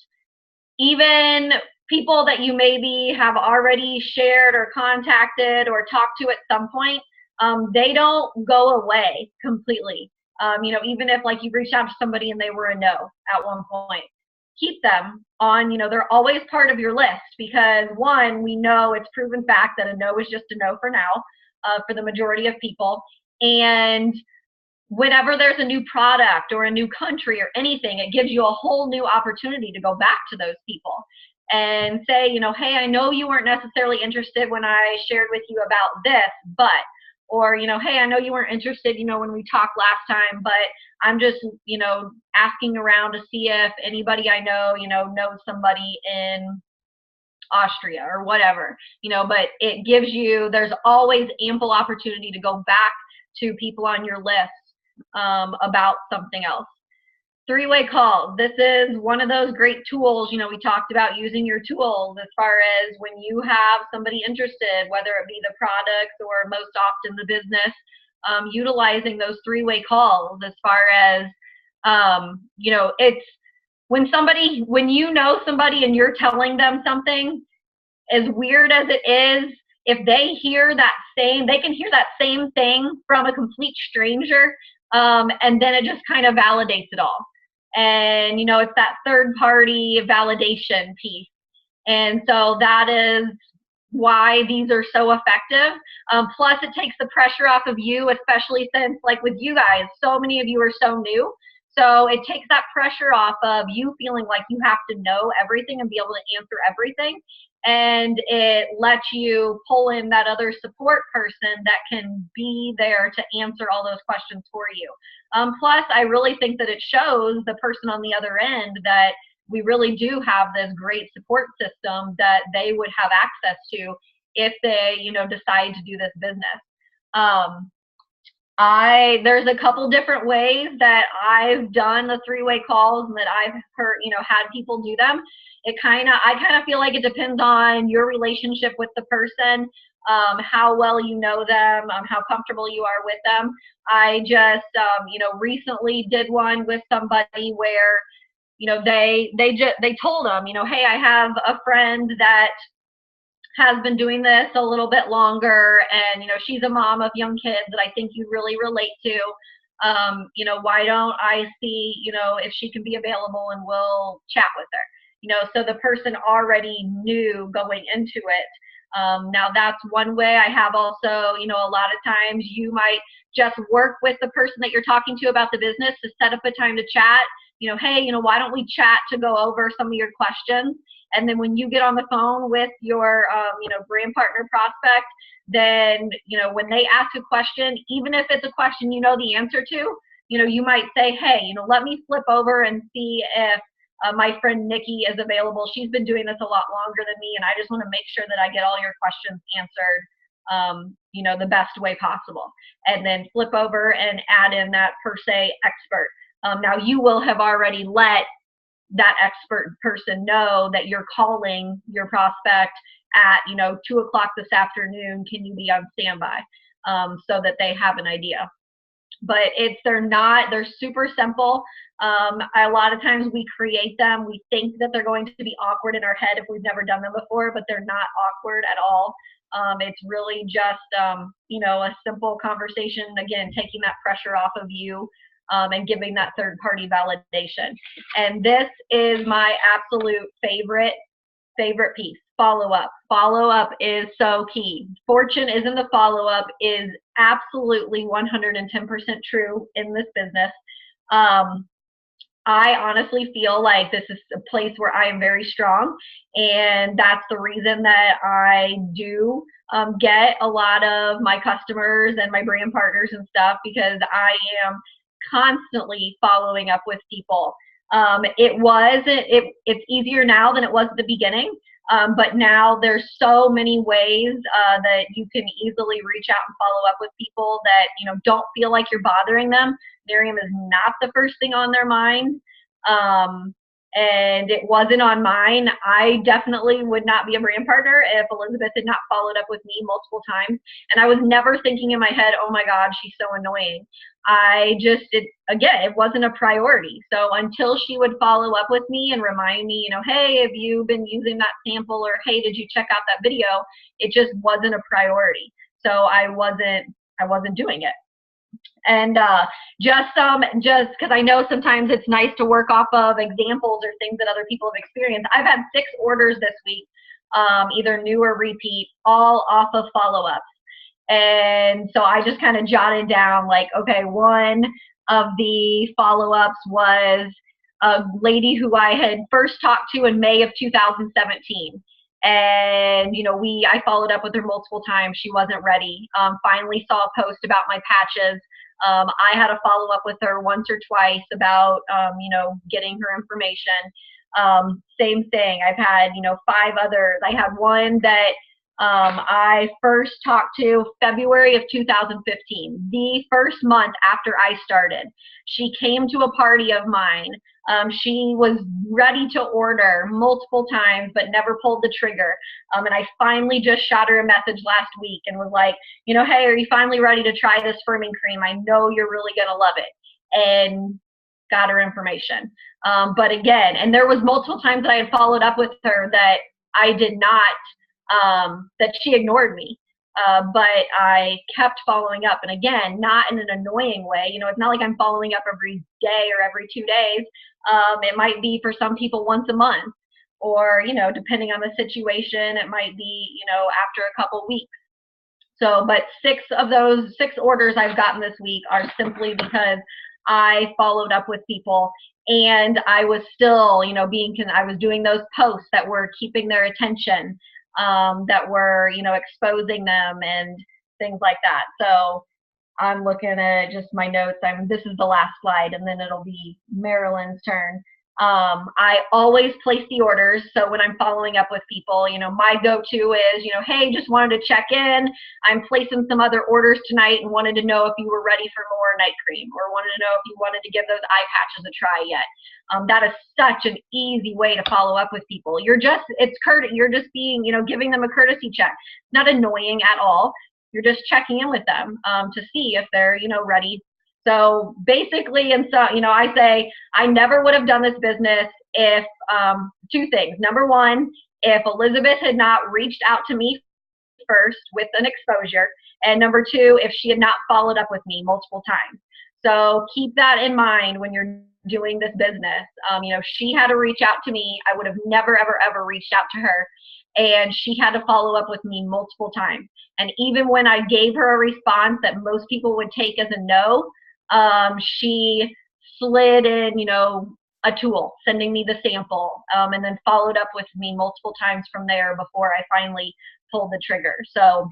even people that you maybe have already shared or contacted or talked to at some point, they don't go away completely. Even if like you reached out to somebody and they were a no at one point, keep them on, they're always part of your list because one, we know it's proven fact that a no is just a no for now, for the majority of people. And whenever there's a new product or a new country or anything, it gives you a whole new opportunity to go back to those people and say, hey, I know you weren't necessarily interested when I shared with you about this, but, or, hey, I know you weren't interested, when we talked last time, but I'm just, asking around to see if anybody I know, knows somebody in Austria or whatever, but it gives you, there's always ample opportunity to go back to people on your list about something else. 3-way calls. This is one of those great tools. We talked about using your tools as far as when you have somebody interested, whether it be the products or most often the business, utilizing those 3-way calls as far as, it's when you know somebody and you're telling them something, as weird as it is, if they can hear that same thing from a complete stranger, and then it just kind of validates it all. And, it's that third party validation piece. And so that is why these are so effective. Plus, it takes the pressure off of you, especially since, like with you guys, so many of you are so new. So it takes that pressure off of you feeling like you have to know everything and be able to answer everything. And it lets you pull in that other support person that can be there to answer all those questions for you. Plus, I really think that it shows the person on the other end that we really do have this great support system that they would have access to if they, decide to do this business. There's a couple different ways that I've done the three-way calls and that I've heard, had people do them. I kind of feel like it depends on your relationship with the person, how well you know them, how comfortable you are with them. I just, recently did one with somebody where, they told them, hey, I have a friend that has been doing this a little bit longer, and she's a mom of young kids that I think you really relate to. Why don't I see if she can be available and we'll chat with her. So the person already knew going into it. Now that's one way. I have also, a lot of times you might just work with the person that you're talking to about the business to set up a time to chat. Hey, why don't we chat to go over some of your questions? And then when you get on the phone with your, brand partner prospect, then, when they ask a question, even if it's a question you know the answer to, you might say, hey, let me flip over and see if my friend Nikki is available. She's been doing this a lot longer than me, and I just want to make sure that I get all your questions answered, the best way possible. And then flip over and add in that per se expert. Now you will have already let that expert person know that you're calling your prospect at 2 o'clock this afternoon. Can you be on standby? So that they have an idea. But they're super simple. A lot of times we create them. We think that they're going to be awkward in our head if we've never done them before, but they're not awkward at all. It's really just, a simple conversation, again, taking that pressure off of you. And giving that third-party validation. And this is my absolute favorite piece, follow-up. Follow-up is so key. Fortune is in the follow-up is absolutely 110% true in this business. I honestly feel like this is a place where I am very strong, and that's the reason that I do get a lot of my customers and my brand partners and stuff, because I am constantly following up with people. It's easier now than it was at the beginning, but now there's so many ways that you can easily reach out and follow up with people that don't feel like you're bothering them. Nerium is not the first thing on their mind, and it wasn't on mine. I definitely would not be a brand partner if Elizabeth had not followed up with me multiple times, and I was never thinking in my head, oh my God, she's so annoying. It wasn't a priority. So until she would follow up with me and remind me, hey, have you been using that sample, or hey, did you check out that video? It just wasn't a priority. So I wasn't doing it. And just because I know sometimes it's nice to work off of examples or things that other people have experienced. I've had 6 orders this week, either new or repeat, all off of follow-ups. And so I just kind of jotted down like, okay, one of the follow-ups was a lady who I had first talked to in May of 2017. And, I followed up with her multiple times. She wasn't ready. Finally saw a post about my patches. I had a follow up with her once or twice about, getting her information. Same thing. I've had, 5 others. I had one that I first talked to February of 2015, the first month after I started. She came to a party of mine. She was ready to order multiple times, but never pulled the trigger. And I finally just shot her a message last week and was like, hey, are you finally ready to try this firming cream? I know you're really going to love it. And got her information. But again, and there was multiple times that I had followed up with her that I did not, that she ignored me. But I kept following up. And again, not in an annoying way. It's not like I'm following up every day or every 2 days. It might be for some people once a month or, you know, depending on the situation, it might be, you know, after a couple weeks. So, but 6 of those 6 orders I've gotten this week are simply because I followed up with people, and I was still, you know, I was doing those posts that were keeping their attention, that were, you know, exposing them and things like that. So I'm looking at just my notes. This is the last slide, and then it'll be Marilyn's turn. I always place the orders. So when I'm following up with people, you know, my go-to is, you know, hey, just wanted to check in. I'm placing some other orders tonight and wanted to know if you were ready for more night cream, or wanted to know if you wanted to give those eye patches a try yet. That is such an easy way to follow up with people. You're just being, you know, giving them a courtesy check. Not annoying at all. You're just checking in with them to see if they're, you know, ready. So basically, and so, you know, I say I never would have done this business if 2 things. Number one, if Elizabeth had not reached out to me first with an exposure, and number 2, if she had not followed up with me multiple times. So keep that in mind when you're doing this business. You know, she had to reach out to me. I would have never, ever, ever reached out to her. And she had to follow up with me multiple times. And even when I gave her a response that most people would take as a no, she slid in, you know, a tool, sending me the sample, and then followed up with me multiple times from there before I finally pulled the trigger. So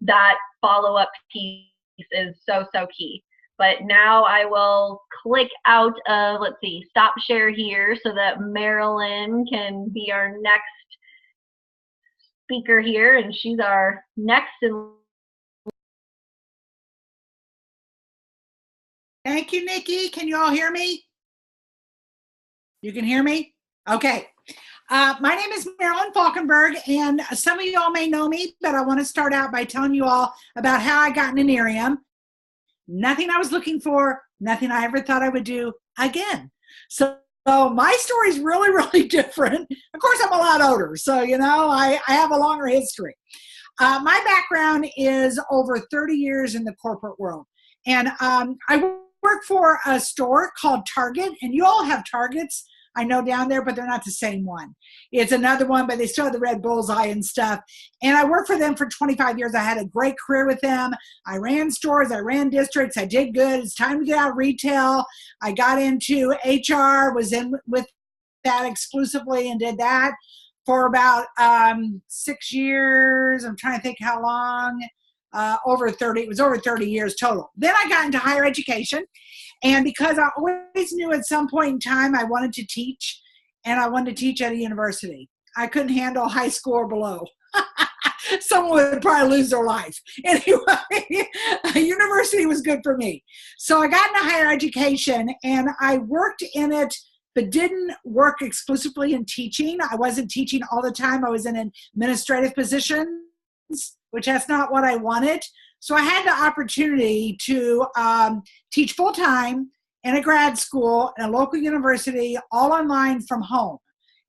that follow-up piece is so, so key. But now I will click out of, let's see, stop share here so that Marilyn can be our next speaker here, and she's our next in. Thank you, Nikki. Can you all hear me? You can hear me? Okay. My name is Marilyn Falkenberg, and some of you all may know me, but I want to start out by telling you all about how I got into Nerium. Nothing I was looking for, nothing I ever thought I would do again. So my story is really, really different. Of course, I'm a lot older, so, you know, I have a longer history. My background is over 30 years in the corporate world. And I work for a store called Target, and you all have Targets, I know, down there, but they're not the same one. It's another one, but they still have the red bullseye and stuff. And I worked for them for 25 years. I had a great career with them. I ran stores. I ran districts. I did good. It's time to get out of retail. I got into HR, was in with that exclusively, and did that for about 6 years. I'm trying to think how long. Over 30, it was over 30 years total. Then I got into higher education, and because I always knew at some point in time I wanted to teach, and I wanted to teach at a university. I couldn't handle high school or below. Someone would probably lose their life. Anyway, a university was good for me. So I got into higher education, and I worked in it, but didn't work exclusively in teaching. I wasn't teaching all the time. I was in administrative positions, which that's not what I wanted. So I had the opportunity to teach full-time in a grad school in a local university, all online from home.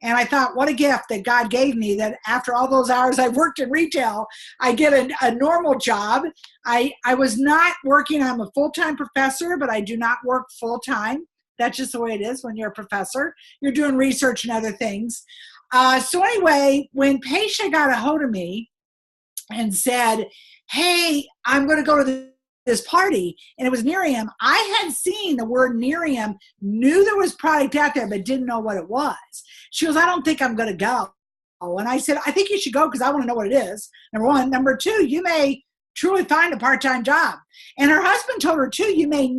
And I thought, what a gift that God gave me, that after all those hours I worked in retail, I get a normal job. I was not working, I'm a full-time professor, but I do not work full-time. That's just the way it is when you're a professor. You're doing research and other things. So anyway, when Paisha got a hold of me and said, hey, I'm going to go to this party, and it was Nerium. I had seen the word Nerium, knew there was product out there, but didn't know what it was. She goes, I don't think I'm going to go. And I said, I think you should go because I want to know what it is, number one. Number two, you may truly find a part-time job. And her husband told her too, you may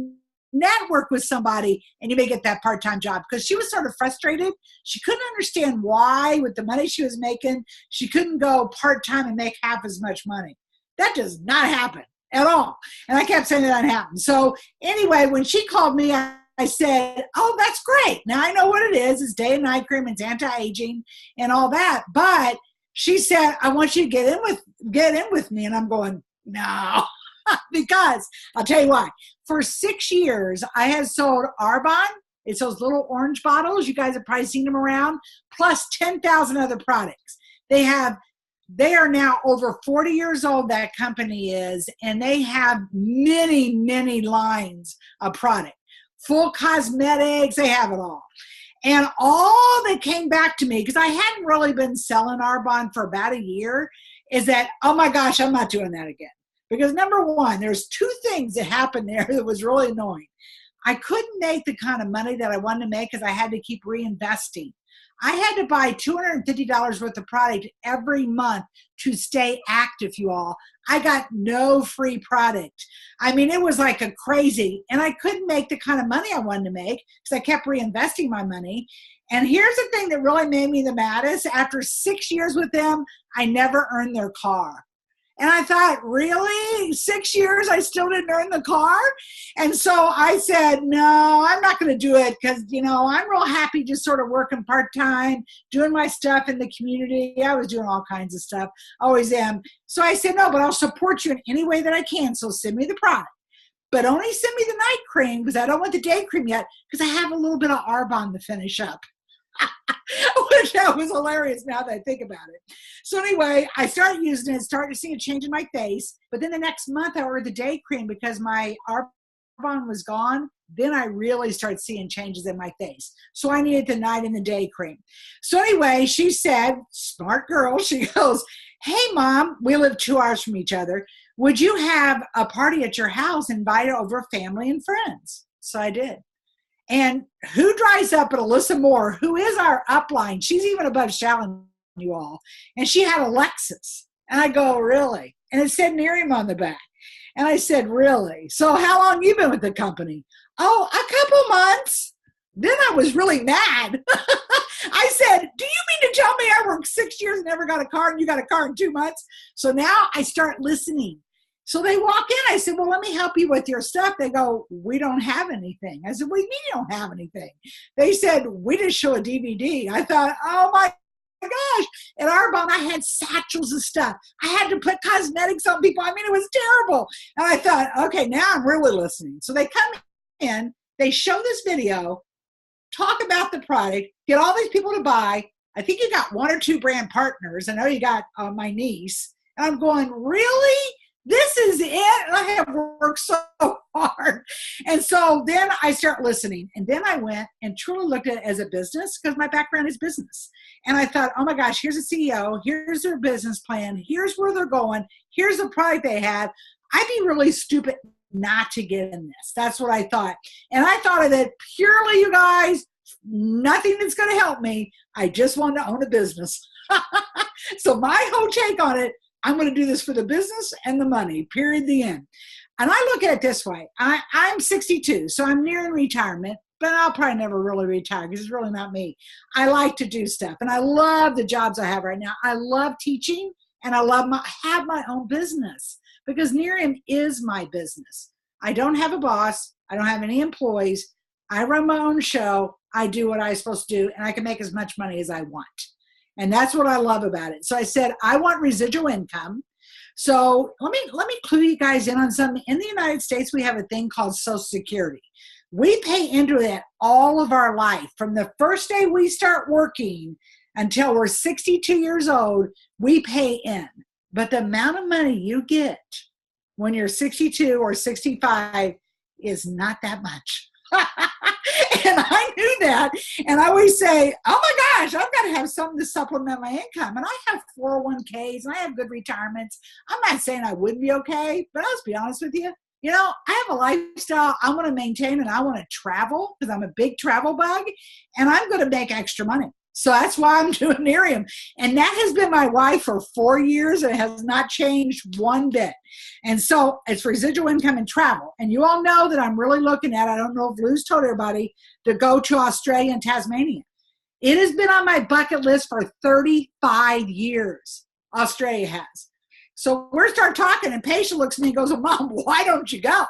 network with somebody and you may get that part-time job, because she was sort of frustrated. She couldn't understand why, with the money she was making, she couldn't go part-time and make half as much money. That does not happen at all. And I kept saying that happened. So anyway, when she called me, I said, oh, that's great. Now I know what it is. It's day and night cream. It's anti-aging and all that. But she said, I want you to get in with me. And I'm going, no, because I'll tell you why. For 6 years, I had sold Arbonne. It's those little orange bottles. You guys have probably seen them around, plus 10,000 other products. They are now over 40 years old, that company is, and they have many, many lines of product. Full cosmetics, they have it all. And all that came back to me, because I hadn't really been selling Arbonne for about a year, is that, oh my gosh, I'm not doing that again. Because number one, there's two things that happened there that was really annoying. I couldn't make the kind of money that I wanted to make because I had to keep reinvesting. I had to buy $250 worth of product every month to stay active, you all. I got no free product. I mean, it was like a crazy, and I couldn't make the kind of money I wanted to make because I kept reinvesting my money. And here's the thing that really made me the maddest. After 6 years with them, I never earned their car. And I thought, really? 6 years I still didn't earn the car? And so I said, no, I'm not going to do it because, you know, I'm real happy just sort of working part-time, doing my stuff in the community. I was doing all kinds of stuff. Always am. So I said, no, but I'll support you in any way that I can. So send me the product. But only send me the night cream because I don't want the day cream yet because I have a little bit of Arbonne to finish up. Which that was hilarious now that I think about it. So anyway, I started using it, started to see a change in my face. But then the next month I ordered the day cream because my Arbonne was gone. Then I really started seeing changes in my face. So I needed the night and the day cream. So anyway, she said, smart girl, she goes, hey mom, we live 2 hours from each other. Would you have a party at your house, invite over family and friends? So I did. And who drives up at Alyssa Moore, who is our upline? She's even above shouting, you all. And she had a Lexus. And I go, really? And it said Nerium on the back. And I said, really? So how long you been with the company? Oh, a couple months. Then I was really mad. I said, do you mean to tell me I worked 6 years and never got a car and you got a car in 2 months? So now I start listening. So they walk in. I said, well, let me help you with your stuff. They go, we don't have anything. I said, what do you mean you don't have anything? They said, we just show a DVD. I thought, oh my gosh. At Arbonne, I had satchels of stuff. I had to put cosmetics on people. I mean, it was terrible. And I thought, okay, now I'm really listening. So they come in, they show this video, talk about the product, get all these people to buy. I think you got 1 or 2 brand partners. I know you got my niece. And I'm going, really? This is it? And I have worked so hard. And so then I start listening. And then I went and truly looked at it as a business because my background is business. And I thought, oh my gosh, here's a CEO. Here's their business plan. Here's where they're going. Here's the product they have. I'd be really stupid not to get in this. That's what I thought. And I thought of it purely, you guys, nothing that's going to help me. I just want to own a business. So my whole take on it, I'm going to do this for the business and the money, period, the end. And I look at it this way. I'm 62, so I'm nearing retirement, but I'll probably never really retire because it's really not me. I like to do stuff, and I love the jobs I have right now. I love teaching, and I have my own business because Nerium is my business. I don't have a boss. I don't have any employees. I run my own show. I do what I'm supposed to do, and I can make as much money as I want. And that's what I love about it. So I said, I want residual income. So let me clue you guys in on something. In the United States, we have a thing called Social Security. We pay into that all of our life. From the first day we start working until we're 62 years old, we pay in. But the amount of money you get when you're 62 or 65 is not that much. And I knew that. And I always say, oh my gosh, I've got to have something to supplement my income. And I have 401ks and I have good retirements. I'm not saying I wouldn't be okay, but let's be honest with you. You know, I have a lifestyle I want to maintain and I want to travel because I'm a big travel bug and I'm going to make extra money. So that's why I'm doing Nerium. And that has been my wife for 4 years and it has not changed one bit. And so it's residual income and travel. And you all know that I'm really looking at, I don't know if Lou's told everybody, to go to Australia and Tasmania. It has been on my bucket list for 35 years. Australia has. So we're start talking and Paisha looks at me and goes, Mom, why don't you go?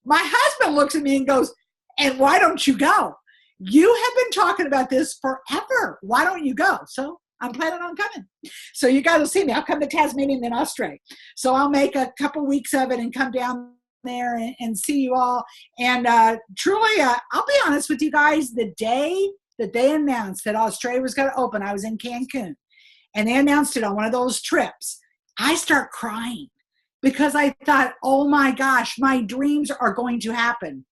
My husband looks at me and goes, and why don't you go? You have been talking about this forever. Why don't you go? So I'm planning on coming. So you guys will see me. I'll come to Tasmania and then Australia. So I'll make a couple weeks of it and come down there and see you all. And truly, I'll be honest with you guys, the day that they announced that Australia was going to open, I was in Cancun. And they announced it on one of those trips. I start crying because I thought, oh my gosh, my dreams are going to happen.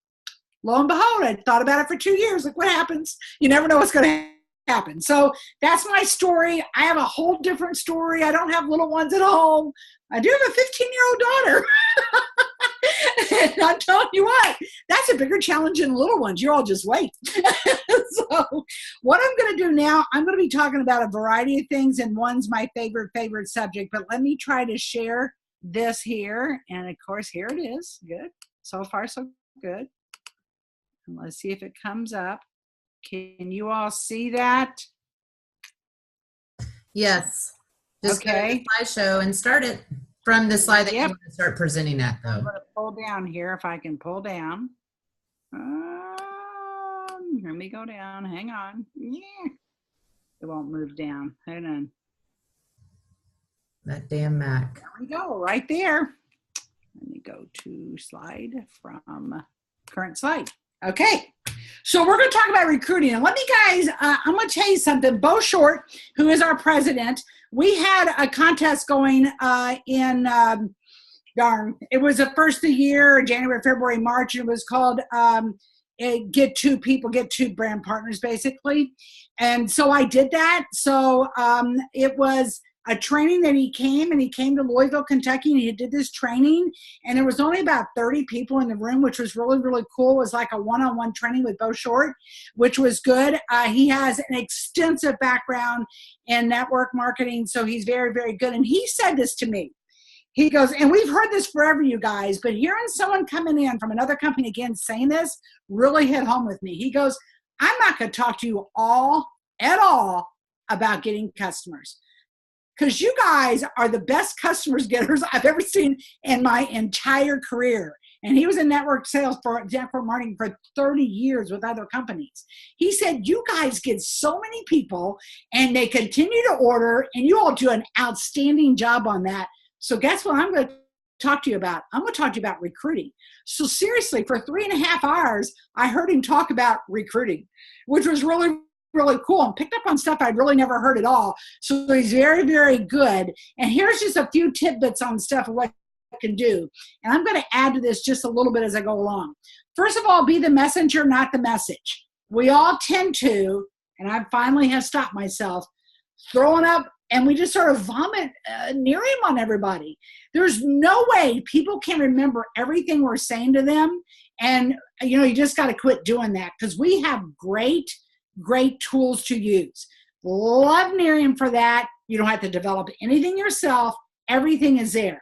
Lo and behold, I thought about it for 2 years. Like, what happens? You never know what's going to happen. So that's my story. I have a whole different story. I don't have little ones at home. I do have a 15-year-old daughter. And I'm telling you what, that's a bigger challenge than little ones. You all just wait. So what I'm going to do now, I'm going to be talking about a variety of things, and one's my favorite subject. But let me try to share this here. And of course, here it is. Good. So far, so good. And let's see if it comes up. Can you all see that? Yes. Just Okay. go to the slideshow and start it from the slide that you Yep. want to start presenting at, though. I'm going to pull down here if I can pull down. Let me go down. Hang on. Yeah. It won't move down. Hang on. That damn Mac. There we go. Right there. Let me go to slide from current slide. Okay. So we're going to talk about recruiting. And let me guys, I'm going to tell you something. Bo Short, who is our president, we had a contest going it was the first of the year, January, February, March. And it was called Get Two People, Get Two Brand Partners, basically. And so I did that. So it was a training that he came to Louisville, Kentucky, and he did this training. And there was only about 30 people in the room, which was really, really cool. It was like a one-on-one training with Bo Short, which was good. He has an extensive background in network marketing, so he's very, very good. And he said this to me. He goes, and we've heard this forever, you guys, but hearing someone coming in from another company again saying this really hit home with me. He goes, I'm not going to talk to you at all about getting customers, because you guys are the best customers getters I've ever seen in my entire career. And he was in network sales for network marketing for 30 years with other companies. He said, you guys get so many people and they continue to order, and you all do an outstanding job on that. So guess what I'm going to talk to you about? I'm going to talk to you about recruiting. So seriously, for 3.5 hours, I heard him talk about recruiting, which was really, really cool, and picked up on stuff I'd really never heard at all. So he's very, very good. And here's just a few tidbits on stuff of what I can do. And I'm going to add to this just a little bit as I go along. First of all, be the messenger, not the message. We all tend to, and I finally have stopped myself, throwing up, and we just sort of vomit Nerium on everybody. There's no way people can remember everything we're saying to them. And, you just got to quit doing that, because we have great tools to use. Love Nerium for that. You don't have to develop anything yourself. Everything is there.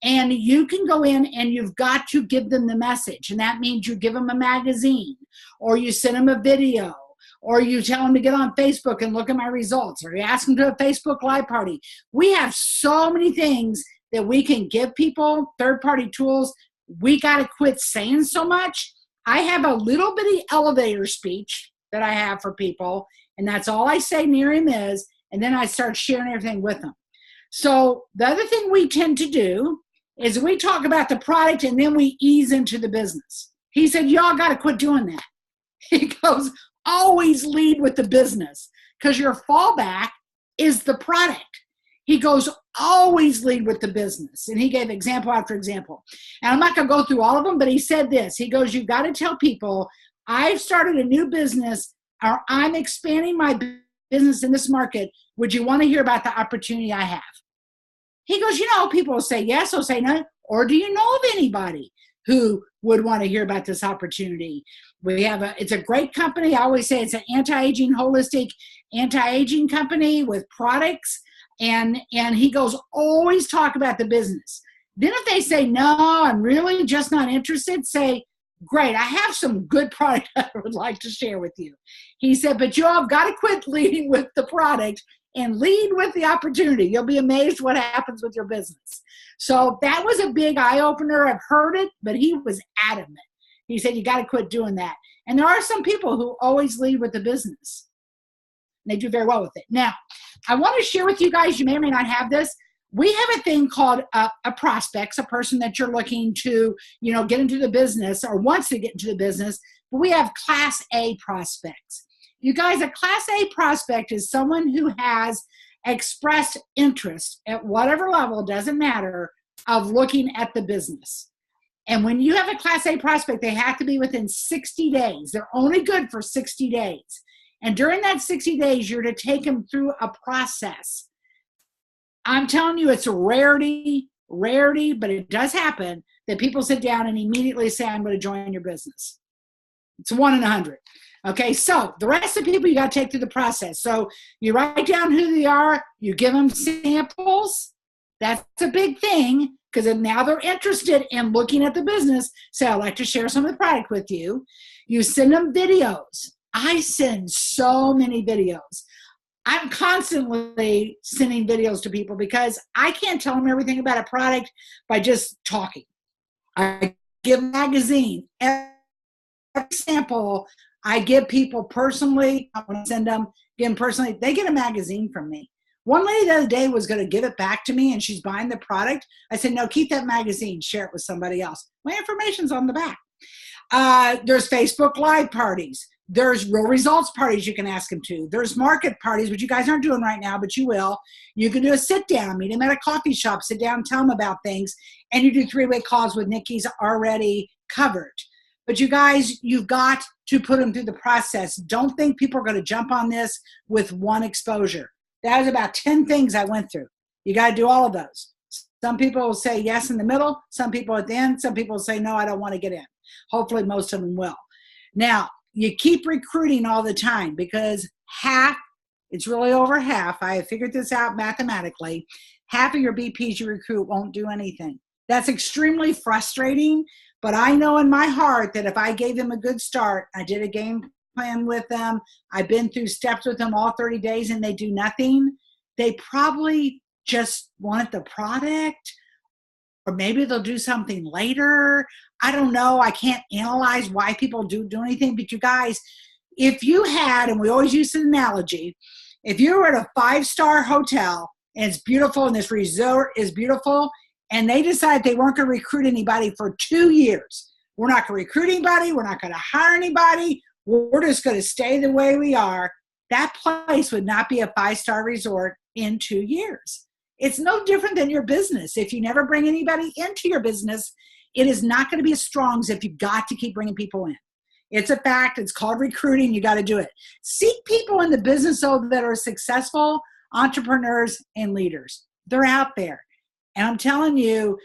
And you can go in and you've got to give them the message. And that means you give them a magazine, or you send them a video, or you tell them to get on Facebook and look at my results, or you ask them to a Facebook live party. We have so many things that we can give people, third-party tools. We got to quit saying so much. I have a little bitty elevator speech that I have for people, and that's all I say Nerium is, and then I start sharing everything with them. So the other thing we tend to do is we talk about the product and then we ease into the business. He said, y'all got to quit doing that. He goes, always lead with the business, because your fallback is the product. He goes, always lead with the business. And he gave example after example. And I'm not going to go through all of them, but he said this. He goes, you've got to tell people, I've started a new business, or I'm expanding my business in this market. Would you want to hear about the opportunity I have? He goes, people will say yes or say no. Or do you know of anybody who would want to hear about this opportunity? It's a great company. I always say it's an anti-aging, holistic anti-aging company with products. And he goes, always talk about the business. Then if they say, no, I'm really just not interested, say, great, I have some good product I would like to share with you. He said, but you all have got to quit leading with the product and lead with the opportunity. You'll be amazed what happens with your business. So that was a big eye-opener. I've heard it, but he was adamant. He said, you got to quit doing that. And there are some people who always lead with the business. And they do very well with it. Now, I want to share with you guys, you may or may not have this. We have a thing called a prospect, a person that you're looking to, get into the business or wants to get into the business. But we have Class A prospects. You guys, a Class A prospect is someone who has expressed interest at whatever level, doesn't matter, of looking at the business. And when you have a Class A prospect, they have to be within 60 days. They're only good for 60 days. And during that 60 days, you're to take them through a process. I'm telling you, it's a rarity, but it does happen that people sit down and immediately say, I'm going to join your business. It's 1 in 100. Okay, so the rest of the people you got to take through the process. So you write down who they are, you give them samples. That's a big thing because now they're interested in looking at the business. So I'd like to share some of the product with you. You send them videos. I send so many videos. I'm constantly sending videos to people because I can't tell them everything about a product by just talking. I give a magazine. Every sample I give people personally. I want to send them, give them personally. They get a magazine from me. One lady the other day was going to give it back to me and she's buying the product. I said, no, keep that magazine, share it with somebody else. My information's on the back. There's Facebook Live parties. There's real results parties you can ask them to. There's market parties, which you guys aren't doing right now, but you will. You can do a sit down, meet them at a coffee shop, sit down, tell them about things, and you do 3-way calls with Nikki's already covered. But you guys, you've got to put them through the process. Don't think people are going to jump on this with one exposure. That was about 10 things I went through. You got to do all of those. Some people will say yes in the middle, some people at the end, some people will say, no, I don't want to get in. Hopefully most of them will. Now, you keep recruiting all the time because it's really over half. I have figured this out mathematically. Half of your BPs you recruit won't do anything. That's extremely frustrating, but I know in my heart that if I gave them a good start, I did a game plan with them, I've been through steps with them all 30 days and they do nothing, they probably just wanted the product, or maybe they'll do something later. I don't know. I can't analyze why people do anything, but you guys, if you had, and we always use an analogy, if you were at a 5-star hotel and it's beautiful and this resort is beautiful and they decided they weren't going to recruit anybody for 2 years, we're not going to recruit anybody, we're not going to hire anybody, we're just going to stay the way we are, that place would not be a 5-star resort in 2 years. It's no different than your business. If you never bring anybody into your business, it is not going to be as strong as if you've got to keep bringing people in. It's a fact. It's called recruiting. You got to do it. Seek people in the business though that are successful entrepreneurs and leaders. They're out there. And I'm telling you,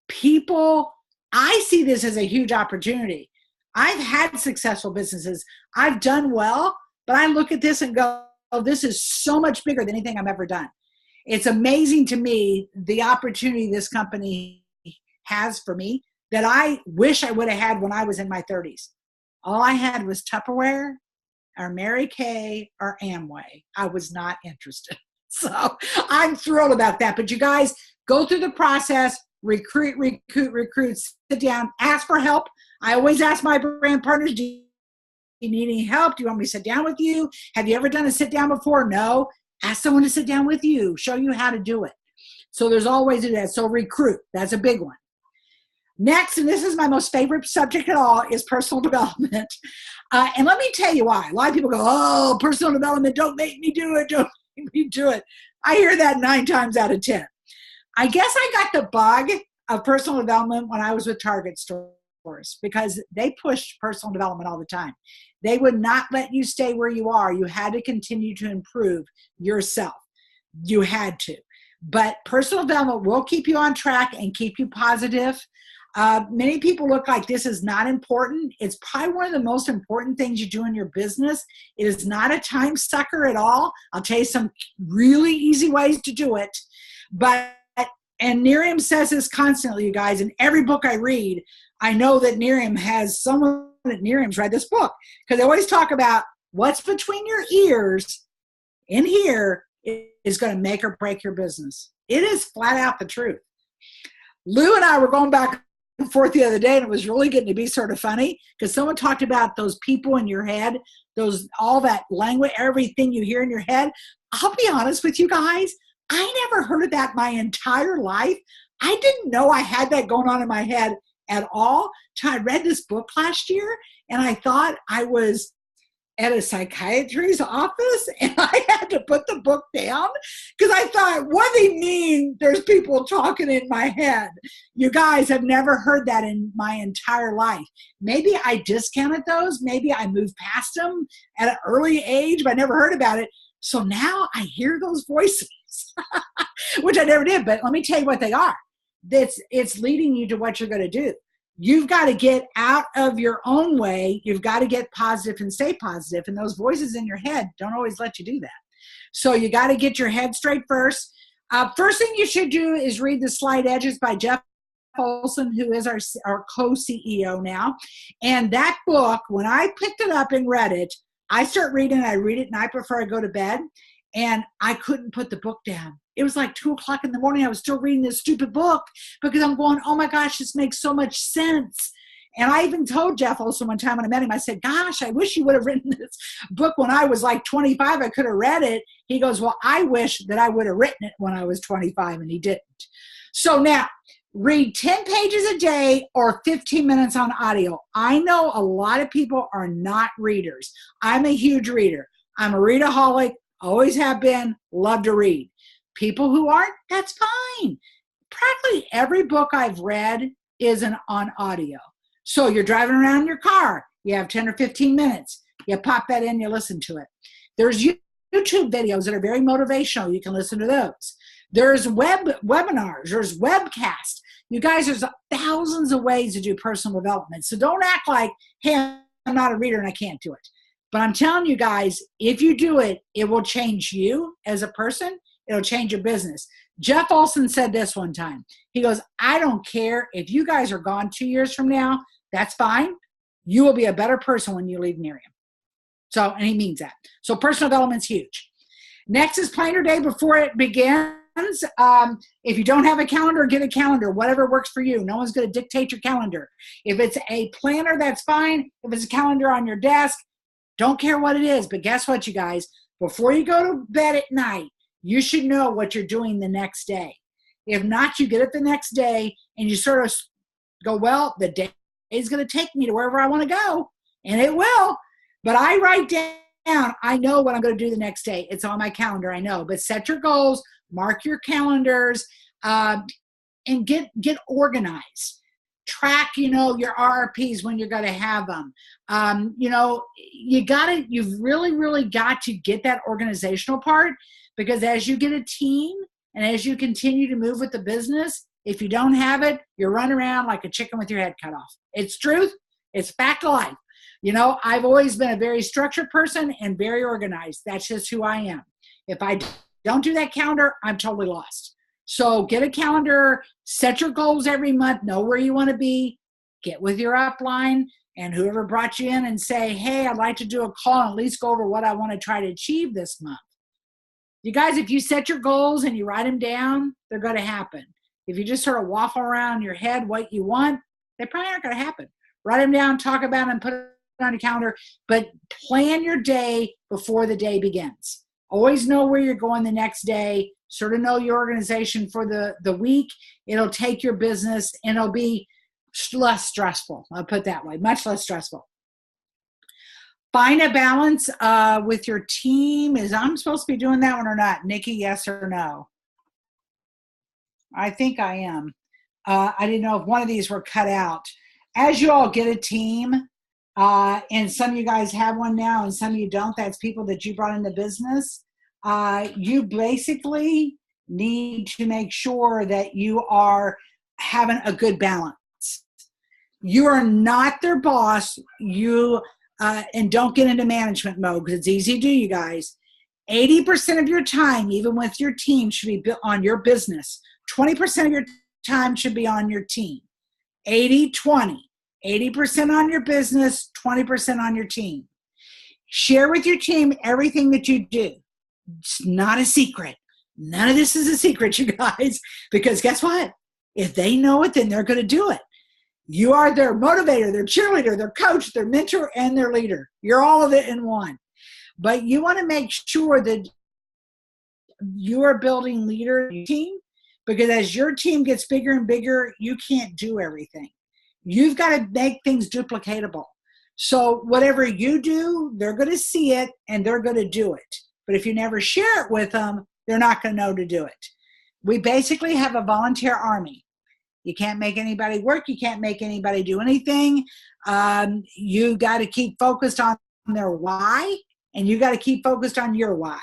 people, I see this as a huge opportunity. I've had successful businesses. I've done well, but I look at this and go, oh, this is so much bigger than anything I've ever done. It's amazing to me the opportunity this company has for me that I wish I would have had when I was in my 30s. All I had was Tupperware or Mary Kay or Amway. I was not interested. So I'm thrilled about that. But you guys, go through the process, recruit, sit down, ask for help. I always ask my brand partners, do you need any help? Do you want me to sit down with you? Have you ever done a sit down before? No. Ask someone to sit down with you, show you how to do it. So there's always that. So recruit, that's a big one. Next, and this is my most favorite subject at all, is personal development. And let me tell you why. A lot of people go, oh, personal development, don't make me do it, don't make me do it. I hear that 9 times out of 10. I guess I got the bug of personal development when I was with Target stores because they pushed personal development all the time. They would not let you stay where you are. You had to continue to improve yourself. You had to. But personal development will keep you on track and keep you positive. Many people look like this is not important. It's probably one of the most important things you do in your business. It is not a time sucker at all. I'll tell you some really easy ways to do it. And Nerium says this constantly, you guys. In every book I read, I know that Nerium has someone at Nerium's read this book because they always talk about what's between your ears in here is going to make or break your business. It is flat out the truth. Lou and I were going back and forth the other day, and it was really getting to be sort of funny because someone talked about those people in your head, all that language, everything you hear in your head. I'll be honest with you guys, I never heard of that my entire life. I didn't know I had that going on in my head at all till I read this book last year, and I thought I was at a psychiatrist's office, and I had to put the book down because I thought, what do they mean there's people talking in my head? You guys have never heard that in my entire life. Maybe I discounted those. Maybe I moved past them at an early age, but I never heard about it. So now I hear those voices, which I never did. But let me tell you what they are. It's leading you to what you're going to do. You've got to get out of your own way. You've got to get positive and stay positive. And those voices in your head don't always let you do that. So you got to get your head straight first. First thing you should do is read The Slight Edges by Jeff Olson, who is our co-CEO now. And that book, when I picked it up and read it, I start reading, I read it night before I go to bed, and I couldn't put the book down. It was like 2 o'clock in the morning. I was still reading this stupid book because I'm going, oh my gosh, this makes so much sense. And I even told Jeff Olson one time when I met him, I said, gosh, I wish you would have written this book when I was like 25. I could have read it. He goes, well, I wish that I would have written it when I was 25, and he didn't. So now, read 10 pages a day or 15 minutes on audio. I know a lot of people are not readers. I'm a huge reader. I'm a readaholic, always have been, love to read. People who aren't, that's fine. Practically every book I've read is on audio. So you're driving around in your car, you have 10 or 15 minutes, you pop that in, you listen to it. There's YouTube videos that are very motivational. You can listen to those. There's webinars, there's webcasts. You guys, there's thousands of ways to do personal development. So don't act like, hey, I'm not a reader and I can't do it. But I'm telling you guys, if you do it, it will change you as a person. It'll change your business. Jeff Olson said this one time. He goes, I don't care if you guys are gone 2 years from now, that's fine. You will be a better person when you leave Nerium. So, and he means that. So personal development's huge. Next is plan your day before it begins. If you don't have a calendar, get a calendar, whatever works for you. No one's going to dictate your calendar. If it's a planner, that's fine. If it's a calendar on your desk, don't care what it is. But guess what, you guys? Before you go to bed at night, you should know what you're doing the next day. If not, you get it the next day and you sort of go, well, the day is going to take me to wherever I want to go, and it will. But I write down, I know what I'm going to do the next day. It's on my calendar, I know. But set your goals, mark your calendars, and get organized. Track, your RRPs when you're going to have them. You've really got to get that organizational part, because as you get a team and as you continue to move with the business, if you don't have it, you're running around like a chicken with your head cut off. It's truth. It's fact of life. I've always been a very structured person and very organized. That's just who I am. If I don't do that calendar, I'm totally lost. So get a calendar, set your goals every month, know where you want to be, get with your upline and whoever brought you in and say, hey, I'd like to do a call and at least go over what I want to try to achieve this month. You guys, if you set your goals and you write them down, they're going to happen. If you just sort of waffle around in your head what you want, they probably aren't going to happen. Write them down, talk about them, put it on a calendar, but plan your day before the day begins. Always know where you're going the next day. Sort of know your organization for the week. It'll take your business and it'll be less stressful. I'll put it that way, much less stressful. Find a balance with your team. I'm supposed to be doing that one or not? Nikki, yes or no? I think I am. I didn't know if one of these were cut out. As you all get a team, and some of you guys have one now and some of you don't, that's people that you brought into business. You basically need to make sure that you are having a good balance. You are not their boss. And don't get into management mode because it's easy to do, you guys. 80% of your time, even with your team, should be on your business. 20% of your time should be on your team. 80-20. 80% on your business, 20% on your team. Share with your team everything that you do. It's not a secret. None of this is a secret, you guys, because guess what? If they know it, then they're going to do it. You are their motivator, their cheerleader, their coach, their mentor, and their leader. You're all of it in one. But you want to make sure that you are building leader in your team, because as your team gets bigger and bigger, you can't do everything. You've got to make things duplicatable. So whatever you do, they're going to see it and they're going to do it. But if you never share it with them, they're not going to know to do it. We basically have a volunteer army. You can't make anybody work. You can't make anybody do anything. You got to keep focused on their why, and you got to keep focused on your why.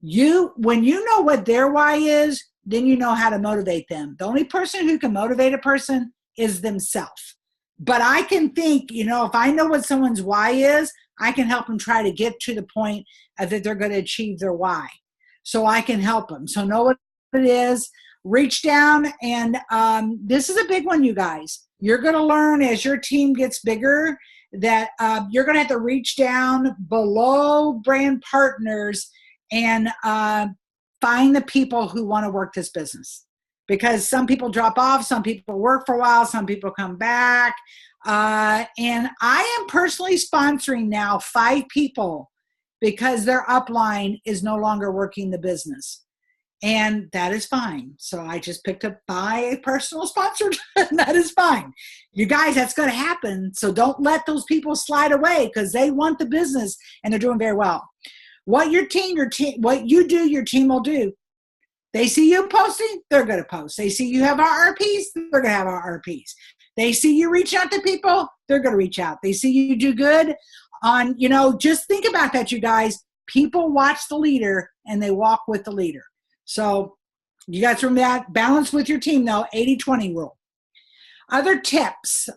When you know what their why is, then you know how to motivate them. The only person who can motivate a person is themselves. But I can think, if I know what someone's why is, I can help them try to get to the point that they're going to achieve their why. So I can help them. So know what it is. Reach down, and this is a big one, you guys. You're going to learn as your team gets bigger that you're going to have to reach down below brand partners and find the people who want to work this business. Because some people drop off, some people work for a while, some people come back. And I am personally sponsoring now 5 people because their upline is no longer working the business. And that is fine. So I just picked up 5 personal sponsors, and that is fine. You guys, that's going to happen. So don't let those people slide away because they want the business and they're doing very well. What your team, what you do, your team will do. They see you posting, they're going to post. They see you have RRPs, they're going to have RRPs. They see you reach out to people, they're going to reach out. They see you do good on, just think about that, you guys. People watch the leader and they walk with the leader. So you guys remember that. Balance with your team, though, 80-20 rule. Other tips,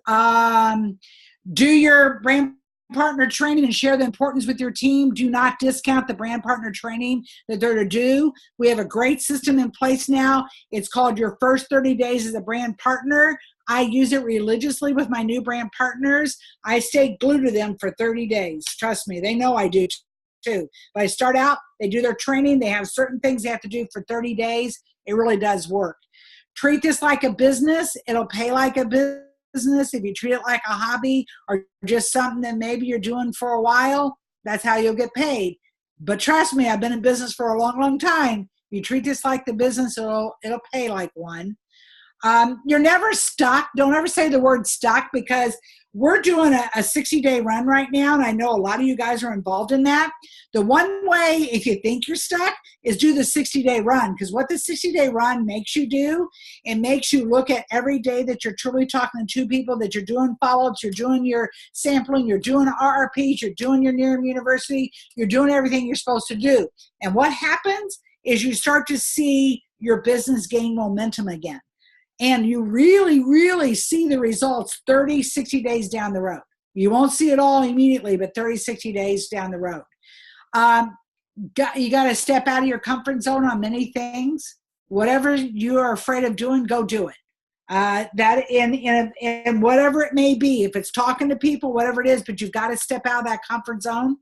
do your brand partner training and share the importance with your team. Do not discount the brand partner training that they're to do. We have a great system in place now. It's called Your First 30 Days as a Brand Partner. I use it religiously with my new brand partners. I stay glued to them for 30 days. Trust me, they know I do too. But I start out, they do their training. They have certain things they have to do for 30 days. It really does work. Treat this like a business. It'll pay like a business. If you treat it like a hobby or just something that maybe you're doing for a while, that's how you'll get paid. But trust me, I've been in business for a long, long time. You treat this like the business, it'll pay like one. You're never stuck. Don't ever say the word stuck because we're doing a 60-day run right now, and I know a lot of you guys are involved in that. The one way, if you think you're stuck, is do the 60-day run, because what the 60-day run makes you do, it makes you look at every day that you're truly talking to 2 people, that you're doing follow-ups, you're doing your sampling, you're doing RRPs, you're doing your Nerium University, you're doing everything you're supposed to do. And what happens is you start to see your business gain momentum again. And you really, really see the results 30, 60 days down the road. You won't see it all immediately, but 30, 60 days down the road. You got to step out of your comfort zone on many things. Whatever you are afraid of doing, go do it. And whatever it may be, if it's talking to people, whatever it is, but you've got to step out of that comfort zone.